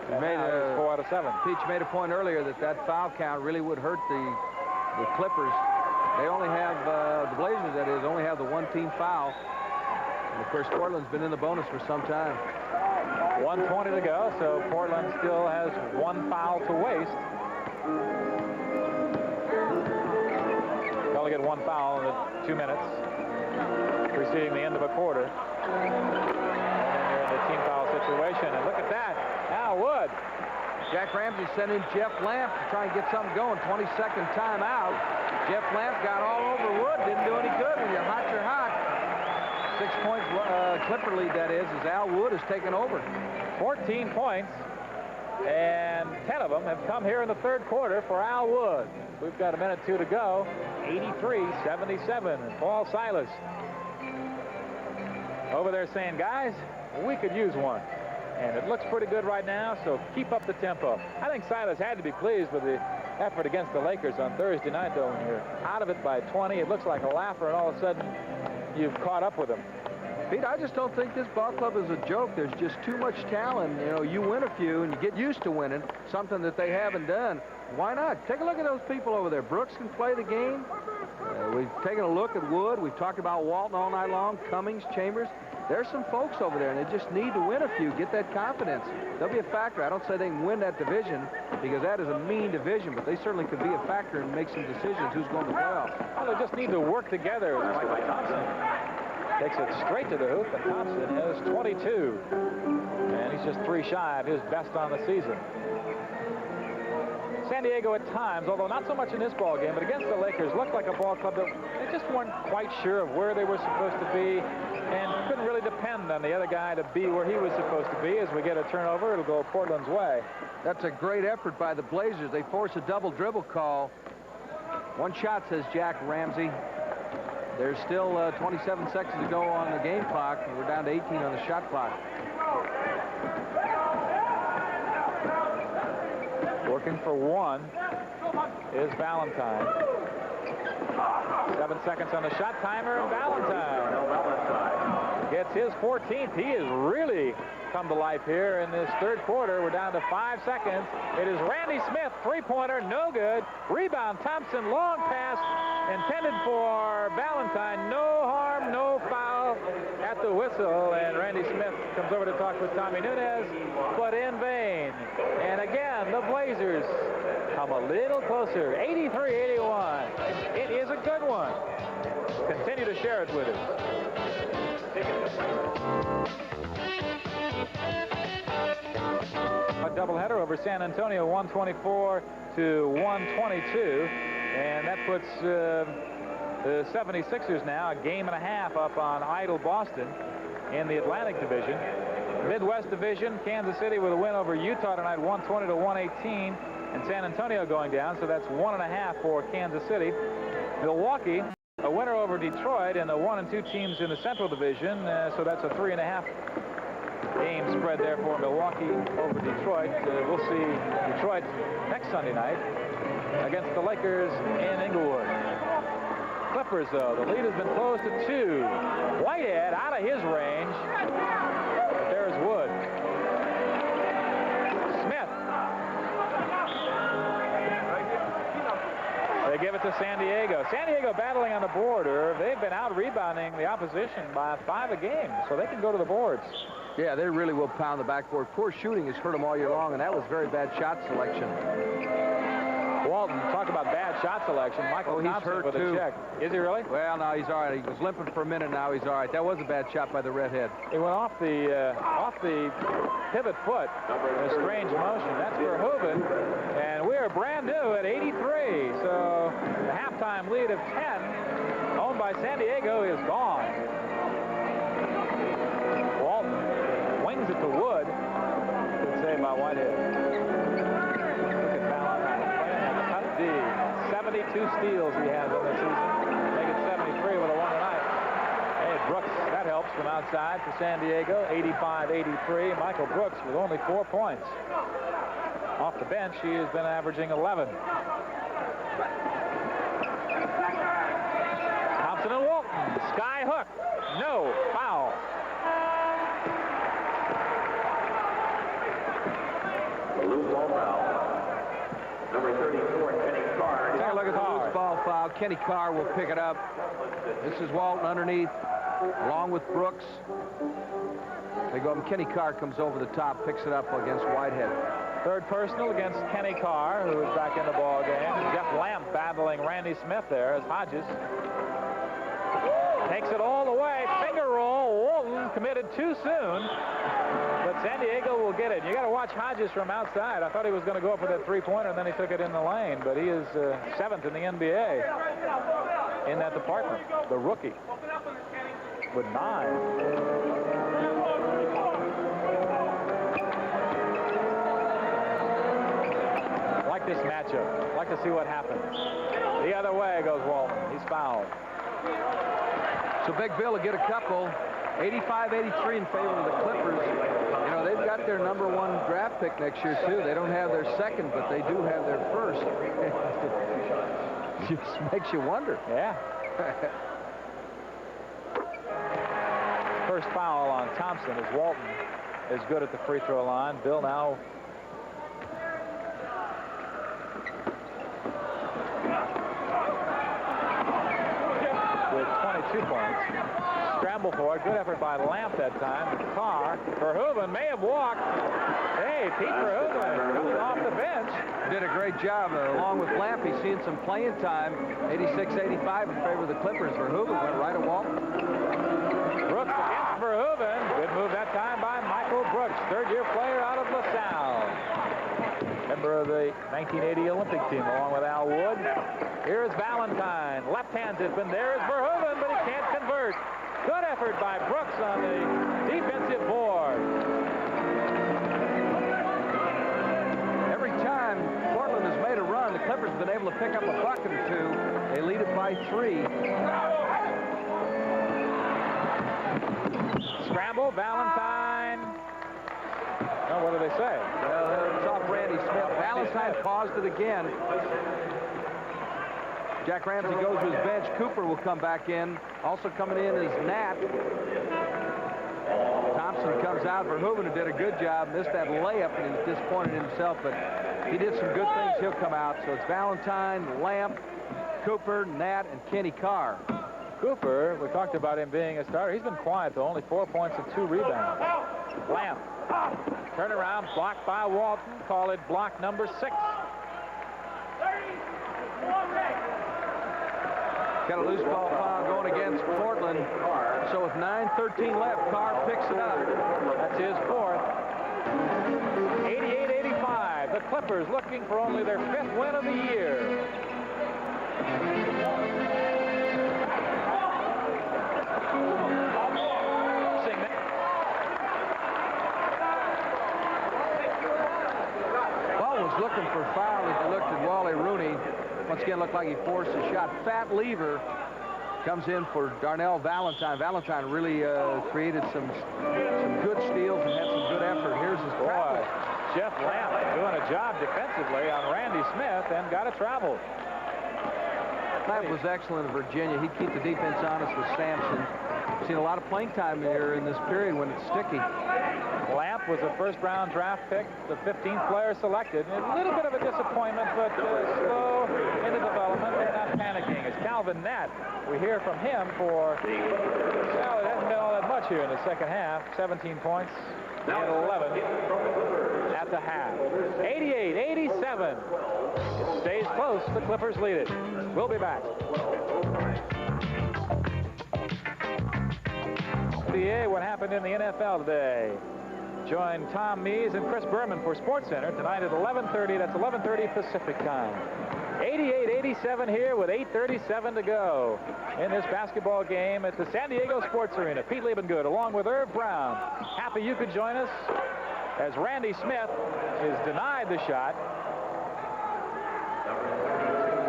He made 4 out of 7. Peach made a point earlier that foul count really would hurt the Clippers. They only have, the Blazers that is, only have the 1-team foul. And of course, Portland's been in the bonus for some time. 1:20 to go, so Portland still has 1 foul to waste. They only get 1 foul in the 2 minutes preceding the end of a quarter. And then you're in the team foul situation. And look at that. Now Wood. Jack Ramsey sent in Jeff Lamp to try and get something going. 22nd timeout. Jeff Lamp got all over Wood. Didn't do any good. When you're hot, you're hot. 6-point Clipper lead, that is, as Al Wood has taken over. 14 points. And 10 of them have come here in the 3rd quarter for Al Wood. We've got a minute 2 to go. 83-77. Paul Silas over there saying, guys, we could use one. And it looks pretty good right now, so keep up the tempo. I think Silas had to be pleased with the effort against the Lakers on Thursday night, though. When you're out of it by 20, it looks like a laugher, and all of a sudden you've caught up with them. Pete, I just don't think this ball club is a joke. There's just too much talent. You know, you win a few and you get used to winning, something that they haven't done. Why not? Take a look at those people over there. Brooks can play the game. We've taken a look at Wood. We've talked about Walton all night long, Cummings, Chambers. There's some folks over there, and they just need to win a few, get that confidence. They'll be a factor. I don't say they can win that division because that is a mean division, but they certainly could be a factor and make some decisions who's going to the playoffs. Well, they just need to work together. Michael Thompson takes it straight to the hoop, and Thompson has 22. And he's just 3 shy of his best on the season. San Diego at times, although not so much in this ball game, but against the Lakers, looked like a ball club that they just weren't quite sure of where they were supposed to be and couldn't really depend on the other guy to be where he was supposed to be. As we get a turnover, it'll go Portland's way. That's a great effort by the Blazers. They force a double dribble call. 1 shot, says Jack Ramsey. There's still 27 seconds to go on the game clock. We're down to 18 on the shot clock. Working for 1 is Valentine. 7 seconds on the shot timer, and Valentine gets his 14th. He is really come to life here in this third quarter. We're down to 5 seconds. It is Randy Smith, three-pointer, no good. Rebound, Thompson, long pass intended for Valentine. No harm, no foul at the whistle. And Randy Smith comes over to talk with Tommy Nunez, but in vain. And again, the Blazers come a little closer, 83-81. It is a good one. Continue to share it with us. A doubleheader over San Antonio, 124 to 122, and that puts the 76ers now a game and a half up on idle Boston in the Atlantic Division. Midwest Division, Kansas City with a win over Utah tonight, 120 to 118, and San Antonio going down, so that's 1.5 for Kansas City. Milwaukee, a winner over Detroit, and the 1 and 2 teams in the Central Division, so that's a 3.5 game spread there for Milwaukee over Detroit. We'll see Detroit next Sunday night against the Lakers in Inglewood. Clippers, though, the lead has been closed to 2. Whitehead out of his range. But there's Wood. Smith. They give it to San Diego. San Diego battling on the border. They've been out rebounding the opposition by 5 a game, so they can go to the boards. Yeah, they really will pound the backboard. Poor shooting has hurt them all year long, and that was very bad shot selection. Walton, talk about bad shot selection. Michael he's Thompson hurt with too. a check. Is he really? Well, no, he's all right. He was limping for a minute. Now he's all right. That was a bad shot by the redhead. He went off the pivot foot in a strange motion. That's Verhoeven, and we are brand new at 83. So the halftime lead of 10, owned by San Diego, is gone. Walton wings it to Wood. Good save by Whitehead. Look at Valentine playing at cut D. 72 steals he has in the season. Make it 73 with a one tonight. Hey, Brooks, that helps from outside for San Diego. 85-83. Michael Brooks with only 4 points. Off the bench, he has been averaging 11. Thompson and Walton. Sky hook. No. Foul. Loose ball foul. Number 34, Kenny Carr. Take a look at the loose ball foul. Kenny Carr will pick it up. This is Walton underneath, along with Brooks. They go, and Kenny Carr comes over the top, picks it up against Whitehead. Third personal against Kenny Carr, who is back in the ball game. Jeff Lamp battling Randy Smith there as Hodges takes it all the way. Finger roll. Walton committed too soon. But San Diego will get it. You got to watch Hodges from outside. I thought he was going to go for that three-pointer, and then he took it in the lane. But he is 7th in the NBA in that department. The rookie with 9. Like this matchup. Like to see what happens. The other way goes Walton. He's fouled. So Big Bill will get a couple. 85-83 in favor of the Clippers. You know, they've got their #1 draft pick next year, too. They don't have their second, but they do have their first. It just makes you wonder. Yeah. First foul on Thompson as Walton is good at the free throw line. Bill now with 22 points. Scramble for it. Good effort by Lamp that time. Carr. Verhoeven may have walked. Hey, Pete Verhoeven comes off the bench. Did a great job. Along with Lamp, he's seen some playing time. 86-85 in favor of the Clippers. Verhoeven went right at Walton. Brooks against Verhoeven. Good move that time by Michael Brooks, third-year player out of LaSalle. Member of the 1980 Olympic team, along with Al Wood. Here's Valentine. Left-handed, and there's Verhoeven, but he can't convert. Good effort by Brooks on the defensive board. Every time Portland has made a run, the Clippers have been able to pick up a bucket or two. They lead it by 3. Scramble, Valentine. Oh, what do they say? Well, it's off Randy Smith. Valentine paused it again. Jack Ramsey goes to his bench. Cooper will come back in. Also coming in is Nat. Thompson Thompson comes out. Verhoeven, who did a good job, missed that layup, and he was disappointed in himself, but he did some good things. He'll come out. So it's Valentine, Lamp, Cooper, Nat, and Kenny Carr. Cooper, we talked about him being a starter. He's been quiet, though. Only 4 points and 2 rebounds. Lamp. Turn around, blocked by Walton. Call it block number 6. Got a loose ball foul going against Portland. So with 9:13 left, Carr picks it up. That's his 4th. 88-85. The Clippers looking for only their 5th win of the year. Looking for foul as you looked at Wally Rooney. Once again, looked like he forced a shot. Fat Lever comes in for Darnell Valentine. Valentine really created some good steals and had some good effort. Here's his boy. Jeff Lamp doing a job defensively on Randy Smith and got a travel. Lamp was excellent in Virginia. He'd keep the defense honest with Sampson. Seen a lot of playing time here in this period when it's sticky. Lamp was a first-round draft pick, the 15th player selected. A little bit of a disappointment, but slow in the development. They're not panicking. It's Calvin Nat. We hear from him for, well, it hasn't been all that much here in the second half. 17 points and 11 at the half. 88-87. It stays close. The Clippers lead it. We'll be back. What happened in the NFL today. Join Tom Mees and Chris Berman for SportsCenter tonight at 11:30. That's 11:30 Pacific time. 88-87 here with 8:37 to go in this basketball game at the San Diego Sports Arena. Pete Liebengood along with Irv Brown. Happy you could join us as Randy Smith is denied the shot.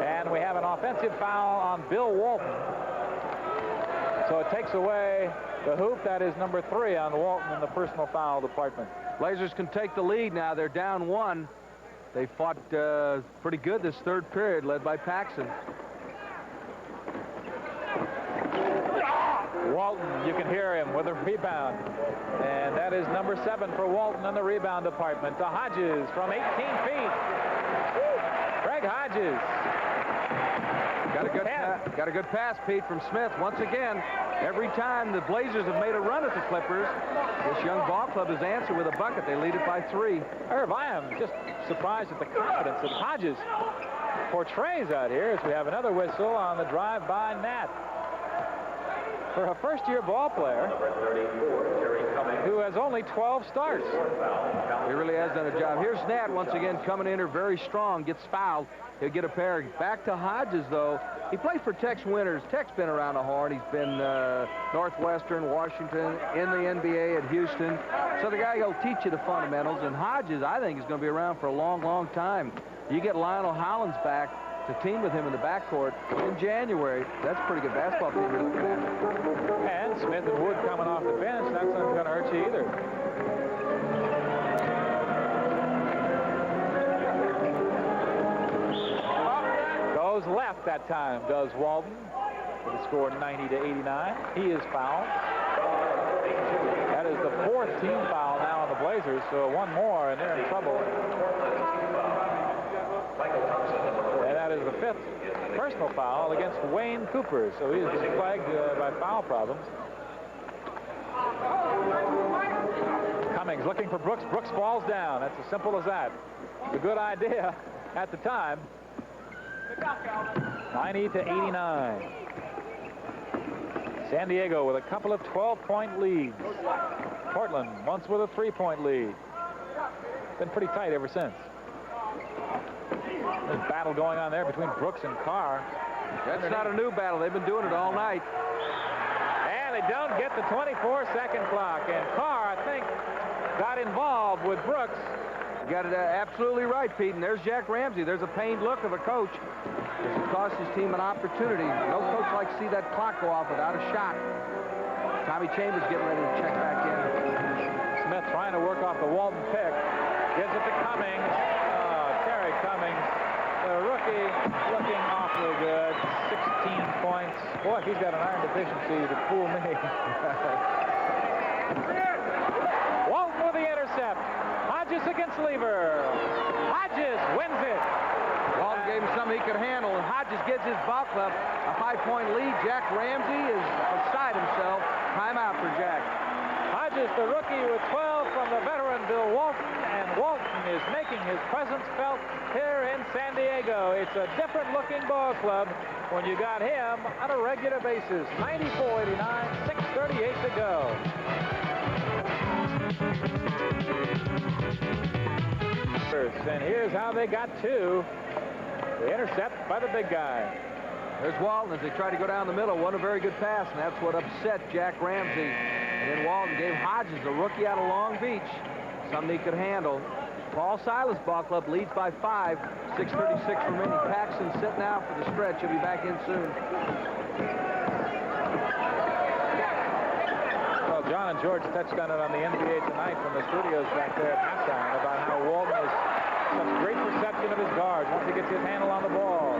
And we have an offensive foul on Bill Walton. So it takes away the hoop. That is number 3 on Walton in the personal foul department. Blazers can take the lead now. They're down 1. They fought pretty good this third period, led by Paxson. Walton, you can hear him with a rebound. And that is number 7 for Walton in the rebound department. To Hodges from 18 feet. Greg Hodges. Got a good pass, Pete, from Smith. Once again, every time the Blazers have made a run at the Clippers, this young ball club has answered with a bucket. They lead it by 3. Irv, I am just surprised at the confidence that Hodges portrays out here as we have another whistle on the drive by Nat. For a first-year ball player who has only 12 starts. He really has done a job. Here's Nat once again coming in here very strong, gets fouled. He'll get a pair. Back to Hodges, though. He played for Tex Winters. Tex been around the horn. He's been Northwestern, Washington, in the NBA at Houston. So the guy will teach you the fundamentals. And Hodges, I think, is going to be around for a long, long time. You get Lionel Hollins back to team with him in the backcourt in January. That's a pretty good basketball team you're looking at. And Smith and Wood coming off the bench. That's not going to hurt you either. Goes left that time, does Walton. With a score 90-89. He is fouled. That is the 4th team foul now on the Blazers, so one more and they're in trouble. And that is the 5th personal foul against Wayne Cooper, so he is plagued by foul problems. Cummings looking for Brooks. Brooks falls down. That's as simple as that. It's a good idea at the time. 90-89. San Diego with a couple of 12-point leads. Portland once with a 3-point lead. Been pretty tight ever since. There's a battle going on there between Brooks and Carr. That's not a new battle. They've been doing it all night. And they don't get the 24-second clock. And Carr, I think, got involved with Brooks. You got it absolutely right, Pete. And there's Jack Ramsey. There's a pained look of a coach. It cost his team an opportunity. No coach likes to see that clock go off without a shot. Tommy Chambers getting ready to check back in. Smith trying to work off the Walton pick. Gives it to Cummings. Terry Cummings, the rookie, looking awfully good. 16 points. Boy, if he's got an iron deficiency to fool me. Walton with the intercept. Hodges against Lever. Hodges wins it. Walton gave him something he could handle, and Hodges gives his ball club a 5-point lead. Jack Ramsey is beside himself. Timeout for Jack. Hodges, the rookie, with 12 from the veteran Bill Walton, and Walton is making his presence felt here in San Diego. It's a different-looking ball club when you got him on a regular basis. 94-89, 6:38 to go. And here's how they got to the intercept by the big guy. There's Walton as they try to go down the middle. Wasn't a very good pass, and that's what upset Jack Ramsey. And then Walton gave Hodges, the rookie out of Long Beach, something he could handle. Paul Silas ball club leads by 5. 6:36 remaining. Paxson sitting out for the stretch. He'll be back in soon. Well, John and George touched on it on the NBA Tonight from the studios back there at halftime about how Walton has such great perception of his guards once he gets his handle on the ball.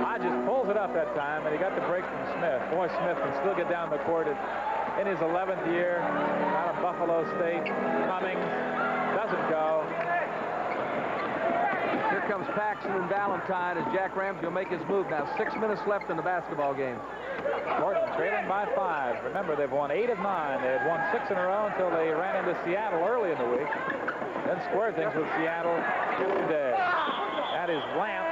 Hodges pulls it up that time, and he got the break from Smith. Boy, Smith can still get down the court in his 11th year out of Buffalo State. Cummings doesn't go. Here comes Paxson and Valentine as Jack Ramsey will make his move now. 6 minutes left in the basketball game. Portland trailing by 5. Remember, they've won 8 of 9. They had won 6 in a row until they ran into Seattle early in the week. Then squared things with Seattle yesterday. That is Lamp.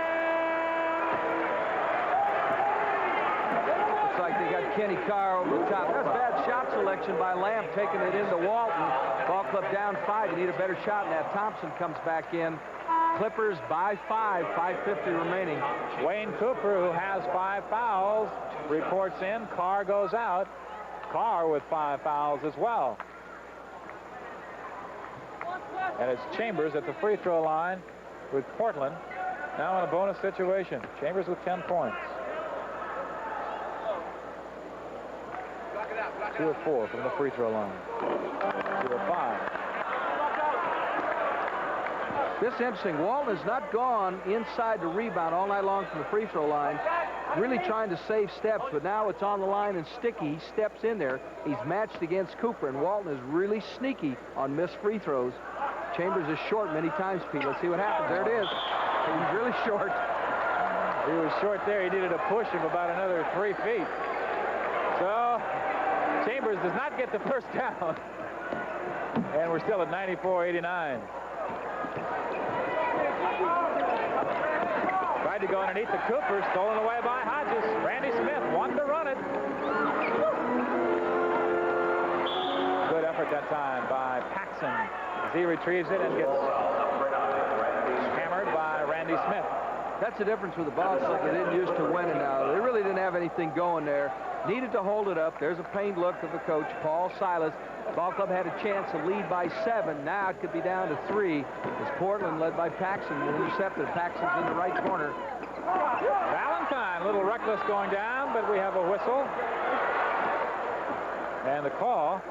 Looks like they got Kenny Carr over the top. That's bad shot selection by Lamp, taking it into Walton. Ball club down 5. You need a better shot, and now Thompson comes back in. Clippers by 5. 5:50 remaining. Wayne Cooper, who has 5 fouls, reports in. Carr goes out. Carr with 5 fouls as well. And it's Chambers at the free throw line with Portland. Now in a bonus situation. Chambers with 10 points. 2 of 4 from the free throw line. 2 of 5. This is interesting. Walton has not gone inside the rebound all night long from the free throw line. Really trying to save steps, but now it's on the line and sticky. He steps in there. He's matched against Cooper, and Walton is really sneaky on missed free throws. Chambers is short many times, Pete. Let's see what happens. There it is. He's really short. He was short there. He needed a push of about another 3 feet. So Chambers does not get the first down. And we're still at 94-89. Tried to go underneath the Cooper, stolen away by Hodges. Randy Smith wanted to run it. Good effort that time by Paxson as he retrieves it and gets hammered by Randy Smith. That's the difference with the Bucks. Like they didn't used to winning now. They really didn't have anything going there. Needed to hold it up. There's a pained look of the coach, Paul Silas. Ball club had a chance to lead by 7. Now it could be down to 3. As Portland, led by Paxson, intercepted. Paxson's in the right corner. Valentine, a little reckless going down, but we have a whistle. And the call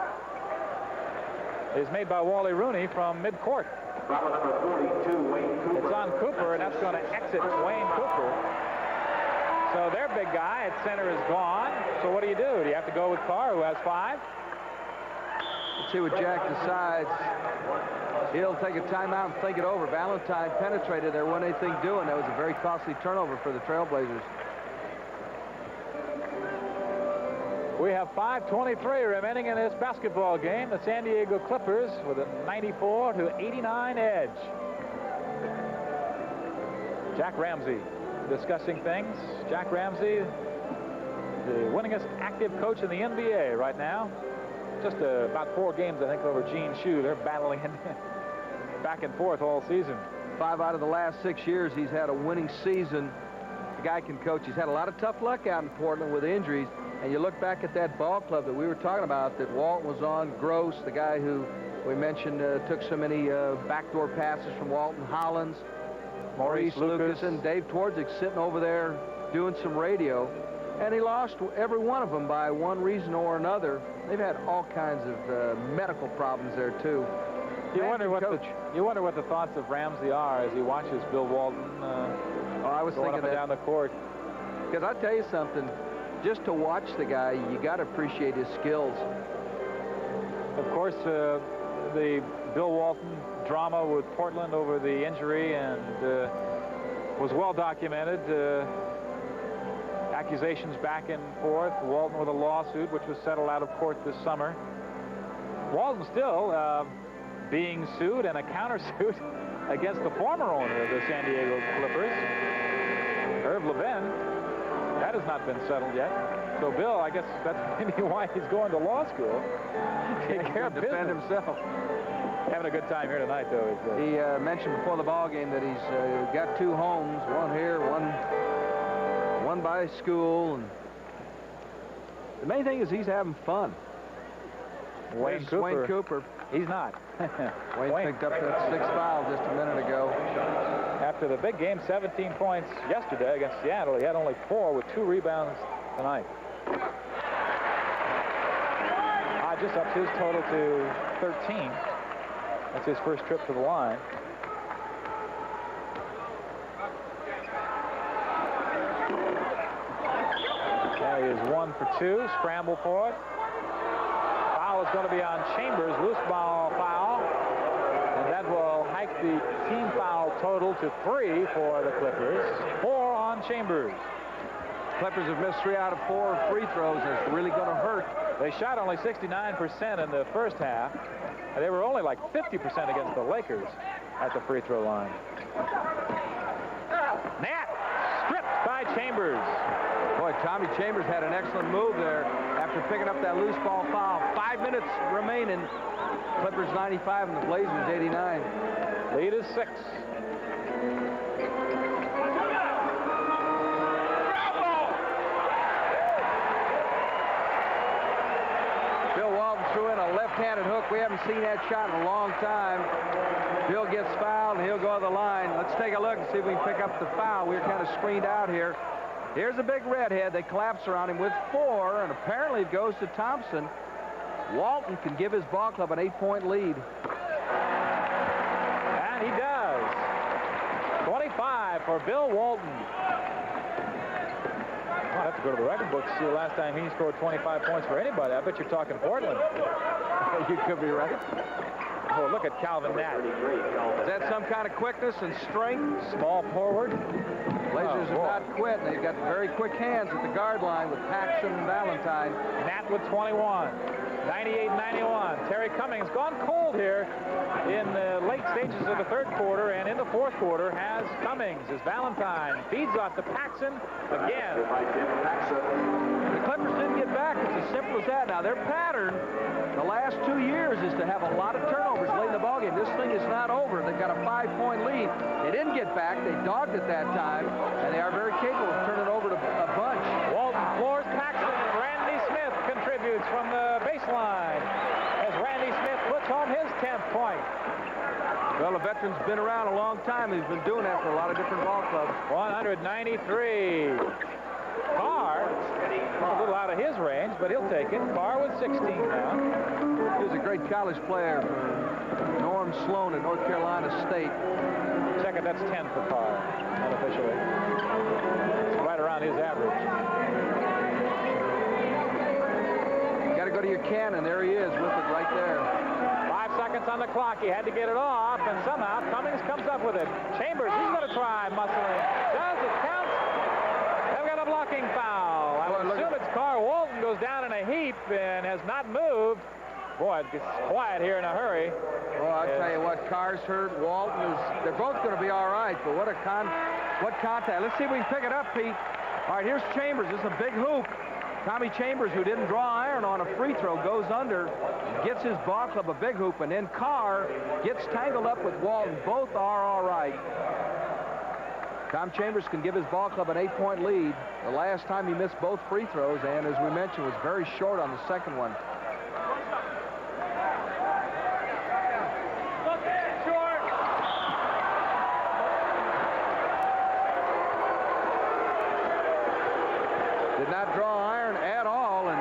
is made by Wally Rooney from midcourt. Number 42, Wayne Cooper. It's on Cooper, and that's going to exit Wayne Cooper. So their big guy at center is gone. So what do? You have to go with Carr, who has 5? Let's see what Jack decides. He'll take a timeout and think it over. Valentine penetrated. There wasn't anything doing. That was a very costly turnover for the Trailblazers. We have 5:23 remaining in this basketball game. The San Diego Clippers with a 94-89 edge. Jack Ramsey discussing things. Jack Ramsey, the winningest active coach in the NBA right now. Just about 4 games, I think, over Gene Shue. They're battling back and forth all season. 5 out of the last 6 years, he's had a winning season. The guy can coach. He's had a lot of tough luck out in Portland with injuries. And you look back at that ball club that we were talking about that Walton was on, Gross, the guy who we mentioned took so many backdoor passes from Walton, Hollins, Maurice Lucas, and Dave Twardzik sitting over there doing some radio. And he lost every one of them by one reason or another. They've had all kinds of medical problems there, too. You wonder what the thoughts of Ramsey are as he watches Bill Walton I was going thinking up and down the court. Because I'll tell you something, just to watch the guy, you got to appreciate his skills. Of course, the Bill Walton drama with Portland over the injury and was well documented. Accusations back and forth. Walton with a lawsuit which was settled out of court this summer. Walton still being sued and a countersuit against the former owner of the San Diego Clippers, Herb Levin. That has not been settled yet. So Bill, I guess that's maybe why he's going to law school. Take care of defend business. himself. Having a good time here tonight, though. He mentioned before the ball game that he's got 2 homes, one here, one by school, and the main thing is he's having fun. Wayne Cooper. He's not. Wayne picked up that 6th foul just a minute ago. After the big game, 17 points yesterday against Seattle. He had only 4 with 2 rebounds tonight. Just ups his total to 13. That's his first trip to the line. There he is 1 for 2. Scramble for it. Foul is going to be on Chambers. Loose ball foul. And that will hike the team foul total to 3 for the Clippers. 4 on Chambers. Clippers have missed 3 out of 4 free throws. It's really going to hurt. They shot only 69% in the first half. They were only like 50% against the Lakers at the free throw line. Nat stripped by Chambers. Boy, Tommy Chambers had an excellent move there after picking up that loose ball foul. 5 minutes remaining. Clippers 95 and the Blazers 89. Lead is 6. Threw in a left-handed hook. We haven't seen that shot in a long time. Bill gets fouled, and he'll go to the line. Let's take a look and see if we can pick up the foul. We're kind of screened out here. Here's a big redhead. They collapse around him with 4, and apparently it goes to Thompson. Walton can give his ball club an 8-point lead. And he does. 25 for Bill Walton. I'll have to go to the record book to see the last time he scored 25 points for anybody. I bet you're talking Portland. You could be right. Oh, look at Calvin Nat. Is that some kind of quickness and strength? Small forward. Blazers have not quit. They've got very quick hands at the guard line with Paxson and Valentine. Nat with 21. 98-91. Terry Cummings gone cold here in the late stages of the third quarter, and in the fourth quarter has Cummings as Valentine feeds off to Paxson again. The Clippers didn't get back. It's as simple as that. Now, their pattern the last 2 years is to have a lot of turnovers late in the ballgame. This thing is not over. They've got a 5-point lead. They didn't get back. They dogged it that time, and they are very capable of turning it over to a bunch. Walton floors Paxson. Randy Smith contributes from the baseline as Randy Smith puts home his 10th point. Well, the veteran's been around a long time. He's been doing that for a lot of different ball clubs. 193. Carr, a little out of his range, but he'll take it. Carr with 16 now. He was a great college player for Norm Sloan at North Carolina State. Second, that's 10 for Carr, unofficially. It's right around his average. You got to go to your cannon. There he is with it right there. 5 seconds on the clock. He had to get it off, and somehow Cummings comes up with it. Chambers, he's going to try muscling. Does it count? They've got a blocking foul. I would assume it's Carr. Walton goes down in a heap and has not moved. Boy, it gets quiet here in a hurry. Well, I'll tell you what, Carr's hurt. Walton is, they're both going to be all right, but what contact. Let's see if we can pick it up, Pete. All right, here's Chambers. This is a big hoop. Tommy Chambers, who didn't draw iron on a free throw, goes under, gets his ball club a big hoop, and then Carr gets tangled up with Walton. Both are all right. Tom Chambers can give his ball club an 8-point lead. The last time he missed both free throws, and as we mentioned, was very short on the second one. Did not draw iron at all, and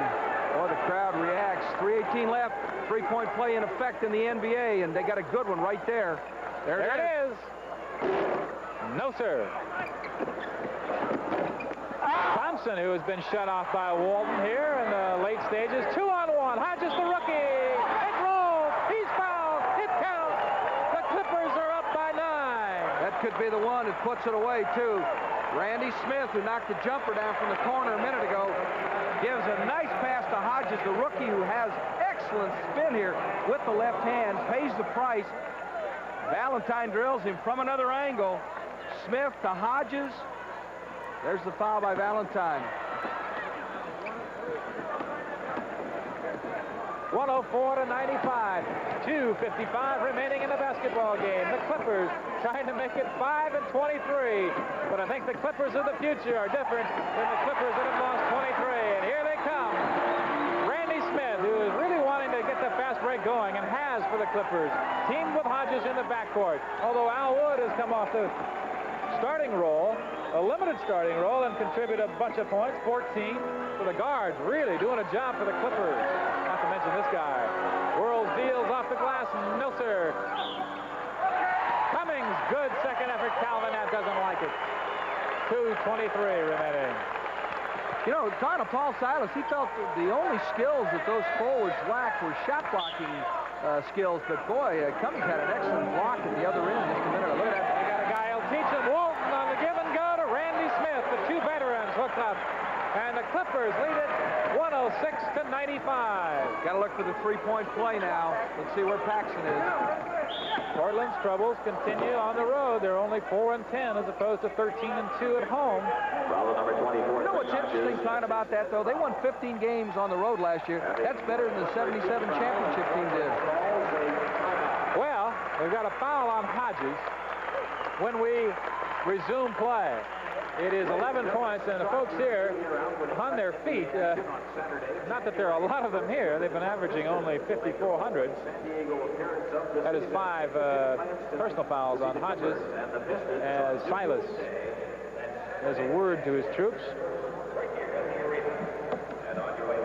boy, the crowd reacts. 3:18 left, 3-point play in effect in the NBA, and they got a good one right there. There it is. No, sir. Thompson, who has been shut off by Walton here in the late stages. 2-on-1. Hodges, the rookie. It could be the one that puts it away, too. Randy Smith, who knocked the jumper down from the corner a minute ago, gives a nice pass to Hodges, the rookie who has excellent spin here with the left hand, pays the price. Valentine drills him from another angle. Smith to Hodges. There's the foul by Valentine. 104-95. 2:55 remaining in the basketball game. The Clippers trying to make it 5-23. But I think the Clippers of the future are different than the Clippers that have lost 23. And here they come. Randy Smith, who is really wanting to get the fast break going and has for the Clippers. Teamed with Hodges in the backcourt. Although Al Wood has come off the starting role, a limited starting role, and contribute a bunch of points, 14. So the guards really doing a job for the Clippers. Not to mention this guy. Whirls deals off the glass. Milser. Cummings, good second effort. Calvin that doesn't like it. 2:23 remaining. You know, talking to Paul Silas, he felt the only skills that those forwards lacked were shot blocking skills. But boy, Cummings had an excellent block at the other end just a minute ago. Look at that. They got a guy who'll teach him. Walton on the give and go to Randy Smith. The two veterans hooked up. And the Clippers lead it 106-95. Got to look for the three-point play now. Let's see where Paxson is. Portland's troubles continue on the road. They're only 4-10 as opposed to 13-2 at home. Foul number 24. You know what's interesting talking about that, though? They won 15 games on the road last year. That's better than the 77 championship team did. Well, we've got a foul on Hodges when we resume play. It is 11 points, and the folks here on their feet, not that there are a lot of them here, they've been averaging only 5,400. That is 5 personal fouls on Hodges, as Silas has a word to his troops.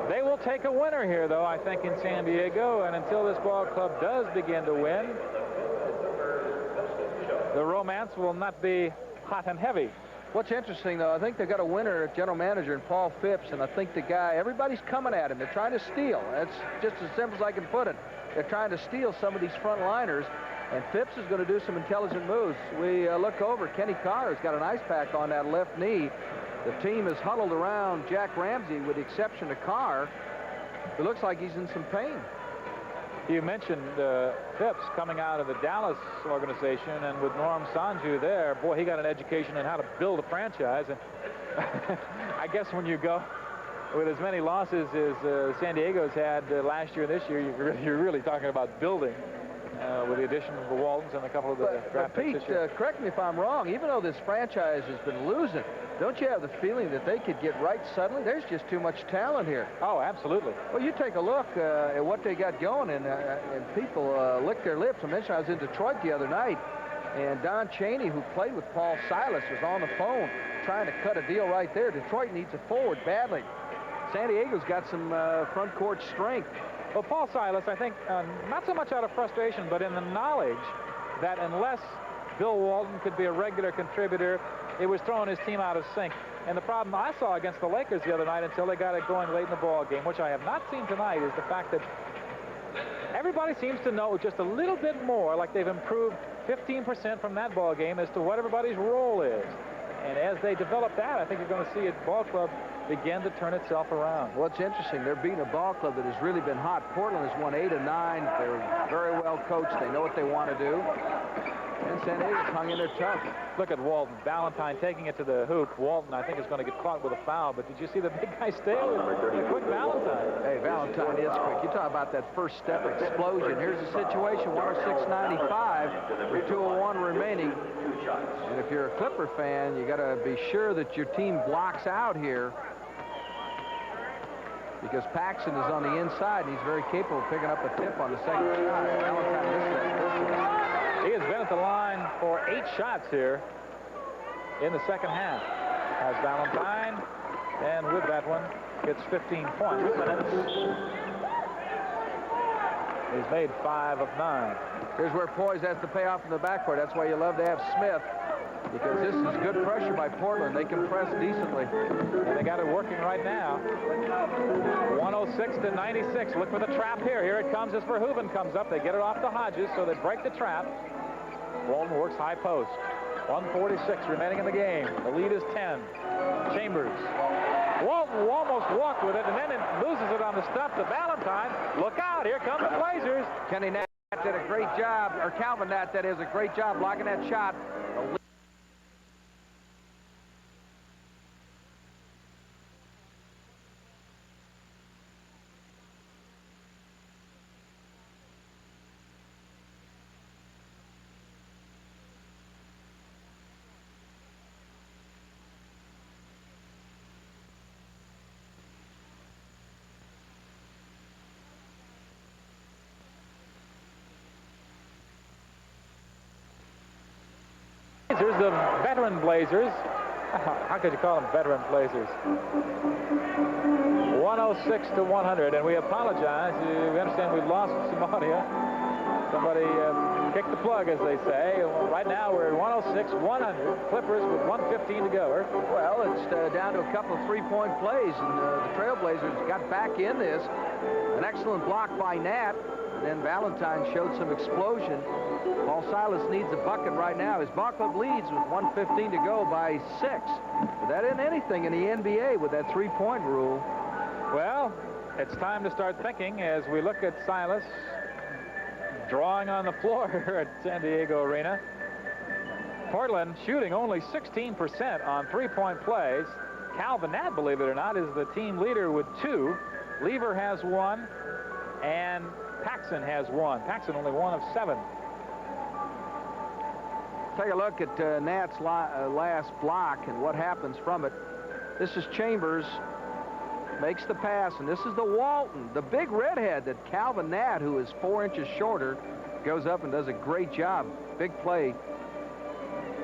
They will take a winner here, though, I think, in San Diego, and until this ball club does begin to win, the romance will not be hot and heavy. What's interesting, though, I think they've got a winner, general manager, in Paul Phipps, and I think the guy, everybody's coming at him. They're trying to steal. That's just as simple as I can put it. They're trying to steal some of these front liners, and Phipps is going to do some intelligent moves. We look over. Kenny Carr has got an ice pack on that left knee. The team is huddled around Jack Ramsey, with the exception of Carr. It looks like he's in some pain. You mentioned Phipps coming out of the Dallas organization, and with Norm Sanju there, boy, he got an education in how to build a franchise. And I guess when you go with as many losses as San Diego's had last year and this year, you're really talking about building with the addition of the Waltons and a couple of the draft picks Pete, this year. correct me if I'm wrong, even though this franchise has been losing, don't you have the feeling that they could get right suddenly? There's just too much talent here. Oh, absolutely. Well, you take a look at what they got going, and people lick their lips. I mentioned I was in Detroit the other night, and Don Chaney, who played with Paul Silas, was on the phone trying to cut a deal right there. Detroit needs a forward badly. San Diego's got some front court strength. Well, Paul Silas, I think, not so much out of frustration, but in the knowledge that unless Bill Walton could be a regular contributor, it was throwing his team out of sync. And the problem I saw against the Lakers the other night, until they got it going late in the ball game, which I have not seen tonight, is the fact that everybody seems to know just a little bit more, like they've improved 15% from that ball game as to what everybody's role is. And as they develop that, I think you're going to see a ball club begin to turn itself around. Well, it's interesting. They're beating a ball club that has really been hot. Portland has won 8 of 9. They're very well coached. They know what they want to do. And San Diego's hung in there tough. Look at Walton. Valentine taking it to the hoop. Walton, I think, is going to get caught with a foul. But did you see the big guy stay with a quick Valentine? Hey, Valentine is quick. You talk about that first step explosion. Here's the situation, 106-95 with 2:01 remaining. And if you're a Clipper fan, you got to be sure that your team blocks out here, because Paxson is on the inside, and he's very capable of picking up a tip on the second shot. Valentine missed that. He has been at the line for 8 shots here in the second half. Has Valentine, and with that one, gets 15 points. He's made 5 of 9. Here's where Poise has to pay off in the backcourt. That's why you love to have Smith, because this is good pressure by Portland. They can press decently. And they got it working right now. 106-96. Look for the trap here. Here it comes as Verhoeven comes up. They get it off to Hodges, so they break the trap. Walton works high post. 1:46 remaining in the game. The lead is 10. Chambers. Walton almost walked with it, and then it loses it on the step to Valentine. Look out, here come the Blazers. Kenny Nat did a great job, or Calvin Nat, that is, a great job blocking that shot. Blazers, the veteran Blazers. How could you call them veteran Blazers? 106 to 100, and we apologize. We understand we've lost some audio. Somebody kicked the plug, as they say. Right now we're at 106, 100. Clippers with 1:15 to go. Well, it's down to a couple of three-point plays, and the Trailblazers got back in this. An excellent block by Nat. Then Valentine showed some explosion. Paul Silas needs a bucket right now. His ball club leads with 1:15 to go by 6. But that isn't anything in the NBA with that three-point rule. Well, it's time to start thinking as we look at Silas drawing on the floor here at San Diego Arena. Portland shooting only 16% on three-point plays. Calvin Nat, believe it or not, is the team leader with 2. Lever has 1, and Paxson has 1. Paxson only 1 of 7. Take a look at Nat's last block and what happens from it. This is Chambers, makes the pass, and this is the Walton, the big redhead that Calvin Nat, who is 4 inches shorter, goes up and does a great job. Big play.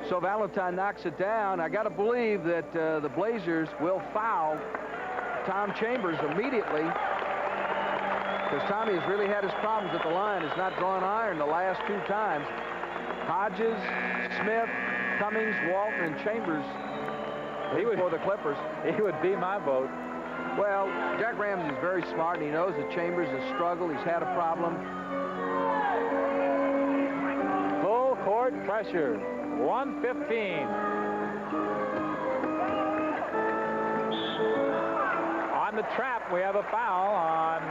So Valentine knocks it down. I got to believe that the Blazers will foul Tom Chambers immediately, because Tommy has really had his problems at the line. Has not drawn iron the last 2 times. Hodges, Smith, Cummings, Walton, and Chambers for the Clippers. He would be my vote. Well, Jack Ramsey's very smart, and he knows that Chambers has struggled. He's had a problem. Full court pressure. 1:15. On the trap, we have a foul on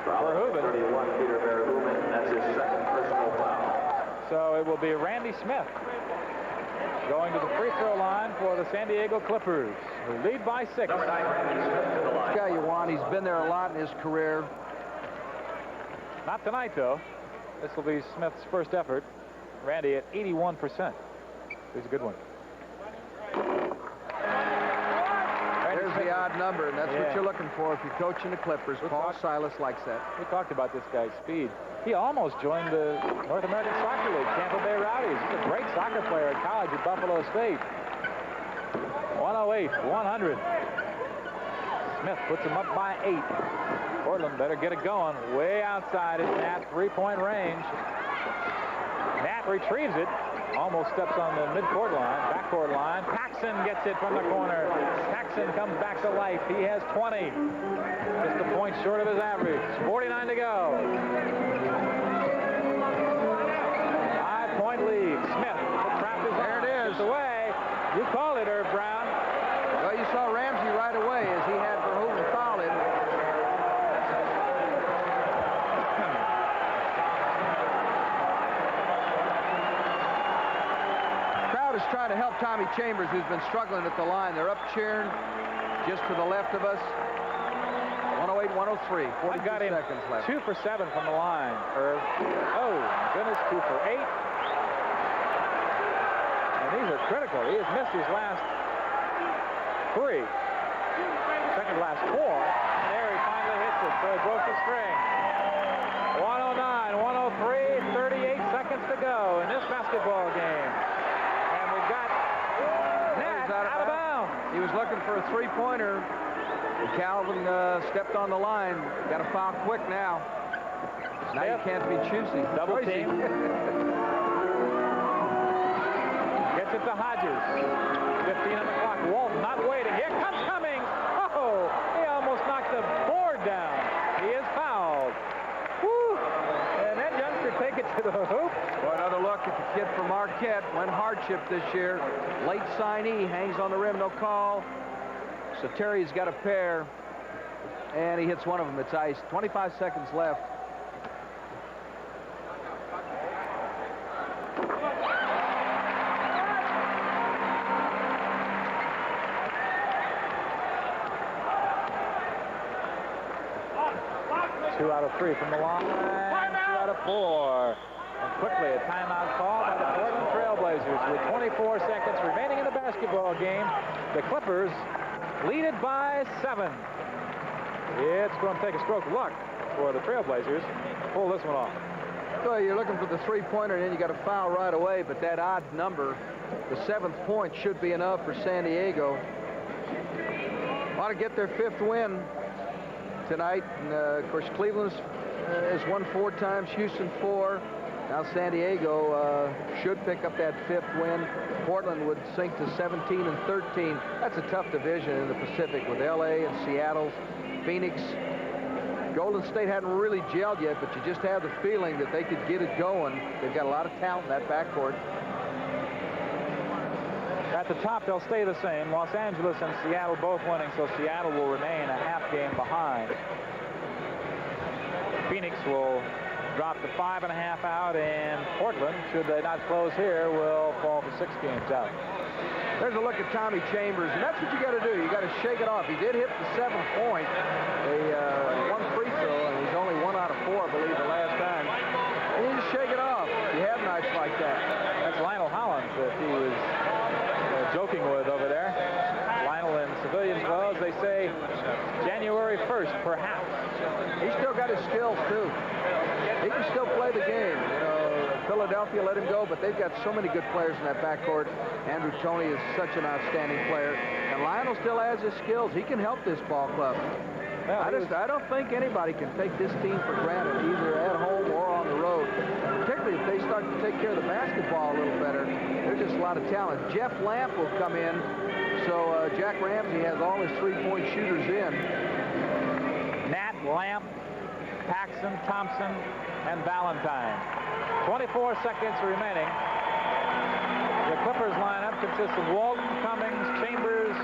Verhoeven. 31, Peter Verhoeven. That's his second personal foul. So it will be Randy Smith going to the free throw line for the San Diego Clippers, who lead by 6. Number 9, Randy Smith to the line. This guy you want, he's been there a lot in his career. Not tonight, though. This will be Smith's first effort. Randy at 81%. He's a good one. There's the odd number, and that's what you're looking for if you're coaching the Clippers. Paul Silas likes that. We talked about this guy's speed. He almost joined the North American Soccer League, Tampa Bay Rowdies. He's a great soccer player at college at Buffalo State. 108, 100. Smith puts him up by 8. Portland better get it going. Way outside his Nat three-point range. Nat retrieves it. Almost steps on the midcourt line, backcourt line. Paxson gets it from the corner. Paxson comes back to life. He has 20. Just a point short of his average. 49 to go. 5-point lead. Smith, the trap is there. It is. Away. You called it, Herb Brown. Well, you saw Ramsey right away as he had Verhoeven foul him. Is trying to help Tommy Chambers, who's been struggling at the line. They're up cheering just to the left of us. 108, 103. 42 got him seconds left. 2 for 7 from the line. Oh, goodness, 2 for 8. And these are critical. He has missed his last 3. Second last 4. And there he finally hits it. So he broke the string. 109, 103, 38 seconds to go in this basketball game. Out of bounds. He was looking for a three-pointer. Calvin stepped on the line. Got to foul quick now. Now you can't be choosy. Double team. Gets it to Hodges. 15 on the clock. Walton not waiting. Here comes Cummings. Oh, he almost knocked the board down. He is fouled. Woo! And that youngster take it to the hoop. Well, another look at the kid from Marquette, went hardship this year. Late signee, hangs on the rim, no call. So Terry's got a pair, and he hits one of them. It's ice. 25 seconds left. Two out of three from the line, 2 out of 4. And quickly a timeout call by the Portland Trailblazers with 24 seconds remaining in the basketball game. The Clippers lead it by 7. It's going to take a stroke of luck for the Trailblazers to pull this one off. So you're looking for the three-pointer, and then you got a foul right away, but that odd number, the 7th point, should be enough for San Diego. Want to get their 5th win tonight. And, of course, Cleveland has won 4 times, Houston 4. Now San Diego should pick up that 5th win. Portland would sink to 17 and 13. That's a tough division in the Pacific with L.A. and Seattle, Phoenix. Golden State hadn't really gelled yet, but you just have the feeling that they could get it going. They've got a lot of talent in that backcourt. At the top, they'll stay the same. Los Angeles and Seattle both winning, so Seattle will remain a half game behind. Phoenix will drop to 5.5 out, and Portland, should they not close here, will fall to 6 games out. There's a look at Tommy Chambers, and that's what you got to do. You got to shake it off. He did hit the 7th point. One free throw, and he's only 1 out of 4, I believe, the last time. And you just shake it off. You have nights like that. That's Lionel Hollins that he was joking with over there. Lionel in civilian clothes. They say January 1st, perhaps. He's still got his skills, too. He can still play the game. You know, Philadelphia let him go, but they've got so many good players in that backcourt. Andrew Toney is such an outstanding player. And Lionel still has his skills. He can help this ball club. Well, I don't think anybody can take this team for granted, either at home or on the road. Particularly if they start to take care of the basketball a little better. There's just a lot of talent. Jeff Lamp will come in, so Jack Ramsey has all his three-point shooters in. Nat, Lamp, Paxson, Thompson, and Valentine. 24 seconds remaining. The Clippers lineup consists of Walton, Cummings, Chambers,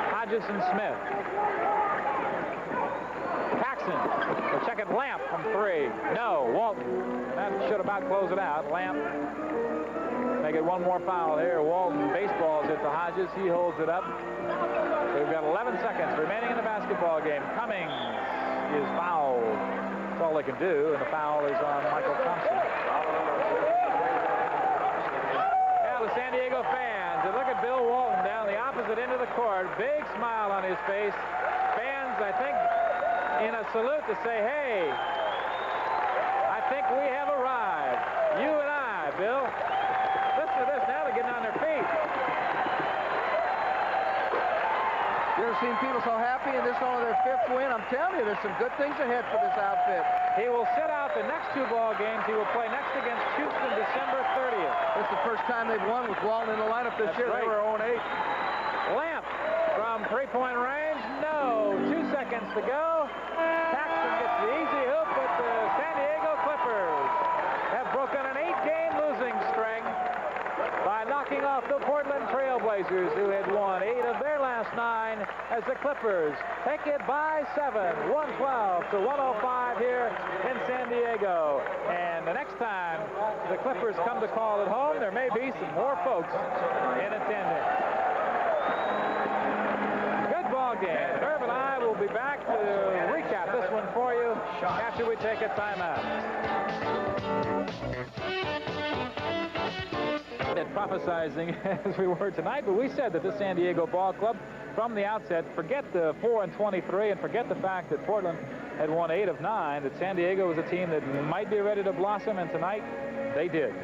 Hodges, and Smith. Paxson will check it. Lamp from 3. No, Walton. That should about close it out. Lamp make it one more foul here. Walton baseballs it to Hodges. He holds it up. We've got 11 seconds remaining in the basketball game. Cummings is fouled. That's all they can do, and the foul is on Michael Thompson. Now the San Diego fans, and look at Bill Walton down the opposite end of the court. Big smile on his face. Fans, I think, in a salute to say, hey, I think we have arrived. You and I, Bill. Listen to this. Now they're getting on their feet. You ever seen people so happy and this is only their 5th win? I'm telling you, there's some good things ahead for this outfit. He will sit out the next 2 ball games. He will play next against Houston December 30th. This is the first time they've won with Walton in the lineup this year. Right. They were 0-8. Lamp from 3-point range. No. 2 seconds to go. Paxson gets the easy hoop, but the San Diego Clippers have broken an 8-game losing string by knocking off the Portland Trailblazers, who had won 8 of their last 9, as the Clippers take it by 7, 112 to 105 here in San Diego. And the next time the Clippers come to call it home, there may be some more folks in attendance. Good ball game. Herb and I will be back to recap this one for you after we take a timeout. Prophesizing as we were tonight, but we said that the San Diego ball club from the outset, forget the 4-23 and forget the fact that Portland had won 8 of 9, that San Diego was a team that might be ready to blossom, and tonight they did.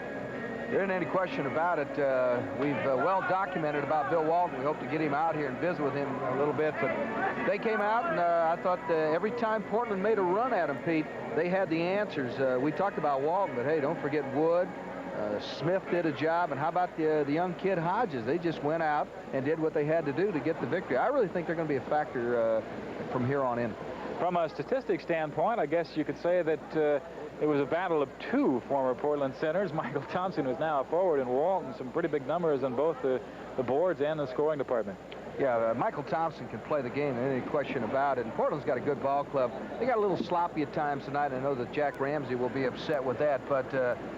There isn't any question about it. We've well documented about Bill Walton. We hope to get him out here and visit with him a little bit, but they came out, and I thought every time Portland made a run at him, Pete, they had the answers. We talked about Walton, but hey, don't forget Wood. Smith did a job, and how about the young kid Hodges? They just went out and did what they had to do to get the victory. I really think they're going to be a factor from here on in. From a statistics standpoint, I guess you could say that It was a battle of two former Portland centers. Michael Thompson was now a forward, and Walton, some pretty big numbers on both the boards and the scoring department. Yeah, Michael Thompson can play the game, any question about it. And Portland's got a good ball club. They got a little sloppy at times tonight. I know that Jack Ramsey will be upset with that, but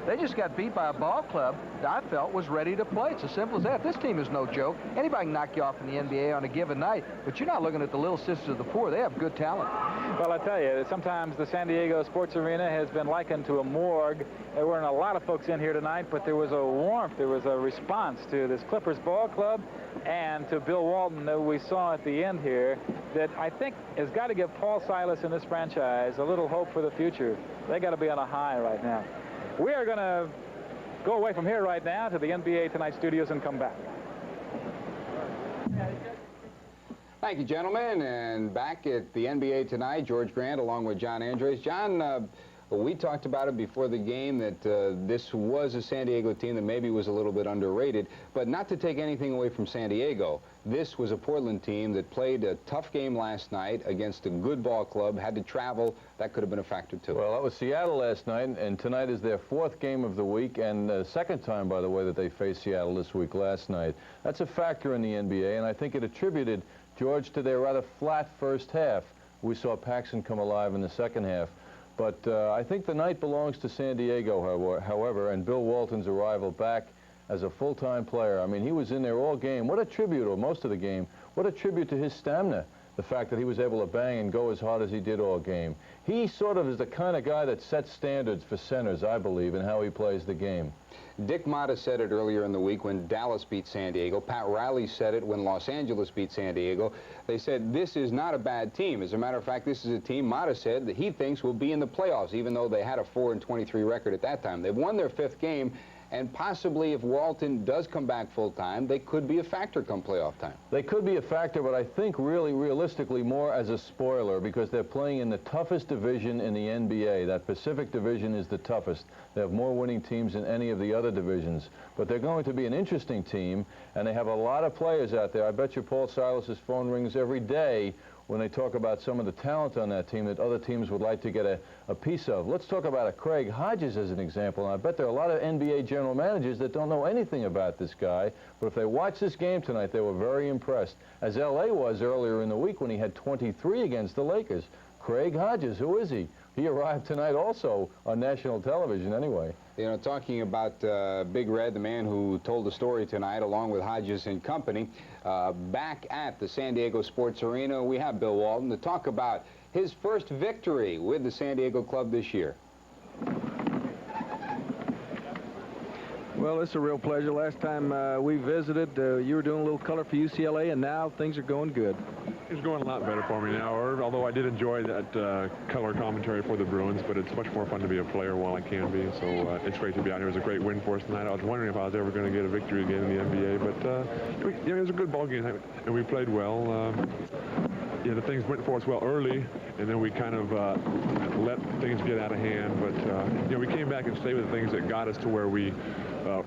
they just got beat by a ball club that I felt was ready to play. It's as simple as that. This team is no joke. Anybody can knock you off in the NBA on a given night, but you're not looking at the Little Sisters of the Poor. They have good talent. Well, I tell you, sometimes the San Diego Sports Arena has been likened to a morgue. There weren't a lot of folks in here tonight, but there was a warmth, there was a response to this Clippers ball club and to Bill Walton that we saw at the end here that I think has got to give Paul Silas and this franchise a little hope for the future. They got to be on a high right now. We are going to go away from here right now to the NBA Tonight studios and come back. Thank you, gentlemen. And back at the NBA Tonight, George Grant along with John Andres. John, we talked about it before the game that this was a San Diego team that maybe was a little bit underrated, but not to take anything away from San Diego. This was a Portland team that played a tough game last night against a good ball club, had to travel. That could have been a factor, too. Well, that was Seattle last night, and tonight is their fourth game of the week, and second time, by the way, that they faced Seattle this week last night. That's a factor in the NBA, and I think it attributed, George, to their rather flat first half. We saw Paxson come alive in the second half. But I think the night belongs to San Diego, however, and Bill Walton's arrival back as a full-time player. I mean, he was in there all game. What a tribute, or most of the game, what a tribute to his stamina, the fact that he was able to bang and go as hard as he did all game. He sort of is the kind of guy that sets standards for centers, I believe, in how he plays the game. Dick Motta said it earlier in the week when Dallas beat San Diego. Pat Riley said it when Los Angeles beat San Diego. They said this is not a bad team. As a matter of fact, this is a team, Motta said, that he thinks will be in the playoffs, even though they had a 4-23 record at that time. They've won their fifth game, and possibly if Walton does come back full-time, they could be a factor come playoff time. They could be a factor, but I think really realistically more as a spoiler because they're playing in the toughest division in the NBA. That Pacific division is the toughest. They have more winning teams than any of the other divisions. But they're going to be an interesting team, and they have a lot of players out there. I bet you Paul Silas's phone rings every day when they talk about some of the talent on that team that other teams would like to get a piece of. Let's talk about a Craig Hodges as an example. And I bet there are a lot of NBA general managers that don't know anything about this guy, but if they watch this game tonight, they were very impressed, as L.A. was earlier in the week when he had 23 against the Lakers. Craig Hodges, who is he? He arrived tonight also on national television anyway. You know, talking about Big Red, the man who told the story tonight, along with Hodges and company, back at the San Diego Sports Arena, we have Bill Walton to talk about his first victory with the San Diego club this year. Well, it's a real pleasure. Last time we visited, you were doing a little color for UCLA, and now things are going good. It's going a lot better for me now, although I did enjoy that color commentary for the Bruins, but it's much more fun to be a player while I can be, so it's great to be out here. It was a great win for us tonight. I was wondering if I was ever going to get a victory again in the NBA, but it was a good ball game, and we played well. Yeah, the things went for us well early, and then we kind of let things get out of hand, but we came back and stayed with the things that got us to where we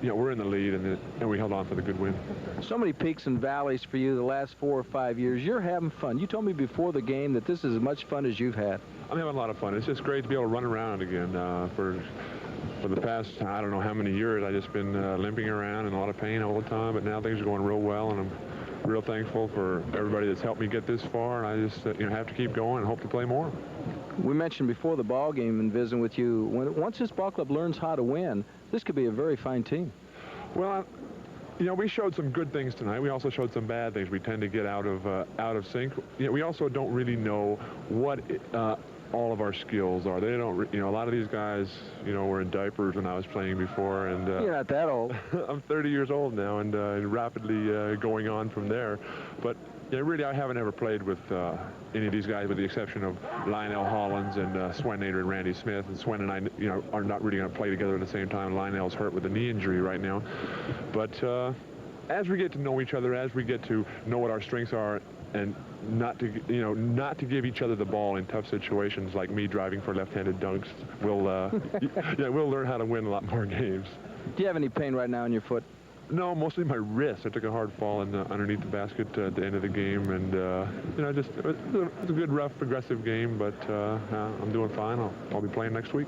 we're in the lead, and we held on for the good win. So many peaks and valleys for you the last 4 or 5 years. You're having fun. You told me before the game that this is as much fun as you've had. I'm having a lot of fun. It's just great to be able to run around again. For the past, I don't know how many years, I've just been limping around in a lot of pain all the time, but now things are going real well, and I'm real thankful for everybody that's helped me get this far, and I just have to keep going and hope to play more. We mentioned before the ball game and visiting with you, once this ball club learns how to win, this could be a very fine team. Well, we showed some good things tonight. We also showed some bad things. We tend to get out of sync. We also don't really know what all of our skills are. They don't, a lot of these guys, were in diapers when I was playing before, and you're not that old. I'm 30 years old now, and rapidly going on from there. But really, I haven't ever played with any of these guys, with the exception of Lionel Hollins and Swen Nader and Randy Smith. And Swen and I, are not really going to play together at the same time. Lionel's hurt with a knee injury right now. But as we get to know each other, as we get to know what our strengths are, and not to give each other the ball in tough situations like me driving for left-handed dunks, we'll learn how to win a lot more games. Do you have any pain right now in your foot? No, mostly my wrist. I took a hard fall underneath the basket at the end of the game, and it was a good, rough, aggressive game. But I'm doing fine. I'll be playing next week.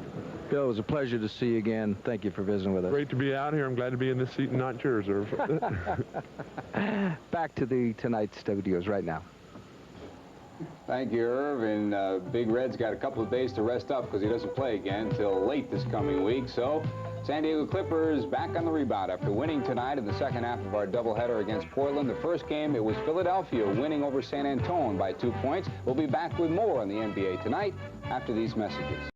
Bill, it was a pleasure to see you again. Thank you for visiting with us. Great to be out here. I'm glad to be in this seat and not yours. Back to the Tonight studios right now. Thank you, Irv. And Big Red's got a couple of days to rest up because he doesn't play again until late this coming week. So San Diego Clippers back on the rebound after winning tonight in the second half of our doubleheader against Portland. The first game, it was Philadelphia winning over San Antonio by 2 points. We'll be back with more on the NBA tonight after these messages.